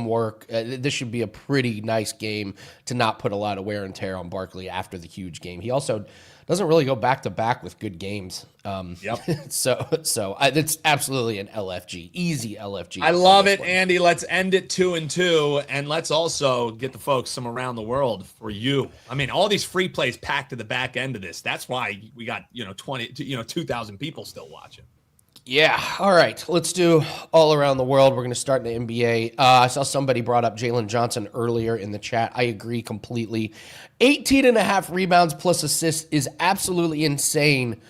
work. This should be a pretty nice game to not put a lot of wear and tear on Barkley after the huge game. He also doesn't really go back to back with good games. Yep. So it's absolutely an LFG, easy LFG. I love it, Andy. Let's end it 2-2, and let's also get the folks some around the world for you. I mean, all these free plays packed to the back end of this. That's why we got 2,000 people still watching. Yeah. All right. Let's do all around the world. We're going to start in the NBA. I saw somebody brought up Jalen Johnson earlier in the chat. I agree completely. 18.5 rebounds plus assists is absolutely insane,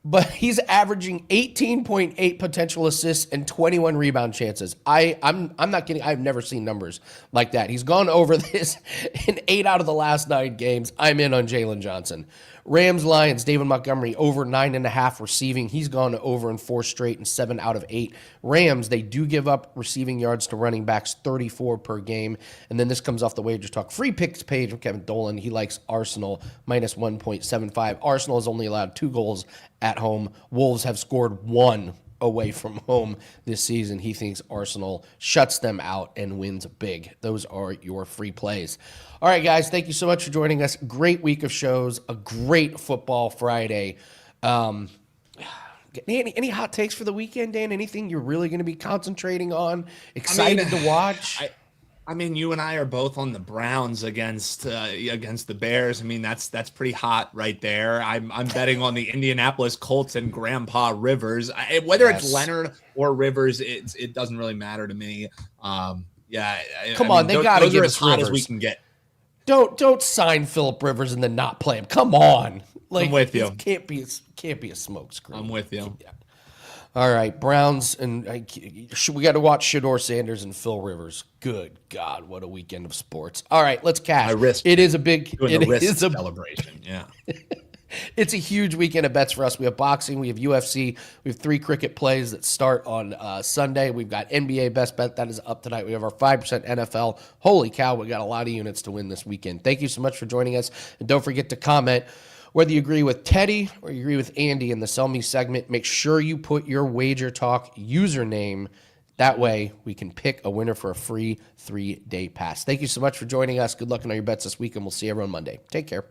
but he's averaging 18.8 potential assists and 21 rebound chances. I'm not kidding. I've never seen numbers like that. He's gone over this in 8 out of the last 9 games. I'm in on Jalen Johnson. Rams, Lions, David Montgomery over 9.5 receiving. He's gone over in 4 straight and 7 out of 8. Rams, they do give up receiving yards to running backs 34 per game. And then this comes off the WagerTalk free picks page from Kevin Dolan. He likes Arsenal minus 1.75. Arsenal has only allowed 2 goals at home. Wolves have scored 1 away from home this season. He thinks Arsenal shuts them out and wins big. Those are your free plays. All right, guys, thank you so much for joining us. Great week of shows, a great football Friday. Any hot takes for the weekend, Dan? Anything you're really going to be concentrating on? Excited to watch? I mean, you and I are both on the Browns against the Bears. I mean, that's pretty hot right there. I'm betting on the Indianapolis Colts and Grandpa Rivers. Whether it's Leonard or Rivers, it doesn't really matter to me. Yeah, come on, they got to give us us hot Rivers. as we can get. Don't sign Phillip Rivers and then not play him. Come on, I'm with you. Can't be a smokescreen. I'm with you. Yeah. All right, Browns, and we got to watch Shedeur Sanders and Phil Rivers. Good God, what a weekend of sports! All right, let's cash. It is a big celebration. Yeah, it's a huge weekend of bets for us. We have boxing, we have UFC, we have 3 cricket plays that start on Sunday. We've got NBA best bet that is up tonight. We have our 5% NFL. Holy cow, we got a lot of units to win this weekend. Thank you so much for joining us, and don't forget to comment. Whether you agree with Teddy or you agree with Andy in the Sell Me segment, make sure you put your WagerTalk username. That way we can pick a winner for a free 3-day pass. Thank you so much for joining us. Good luck on all your bets this week, and we'll see you on Monday. Take care.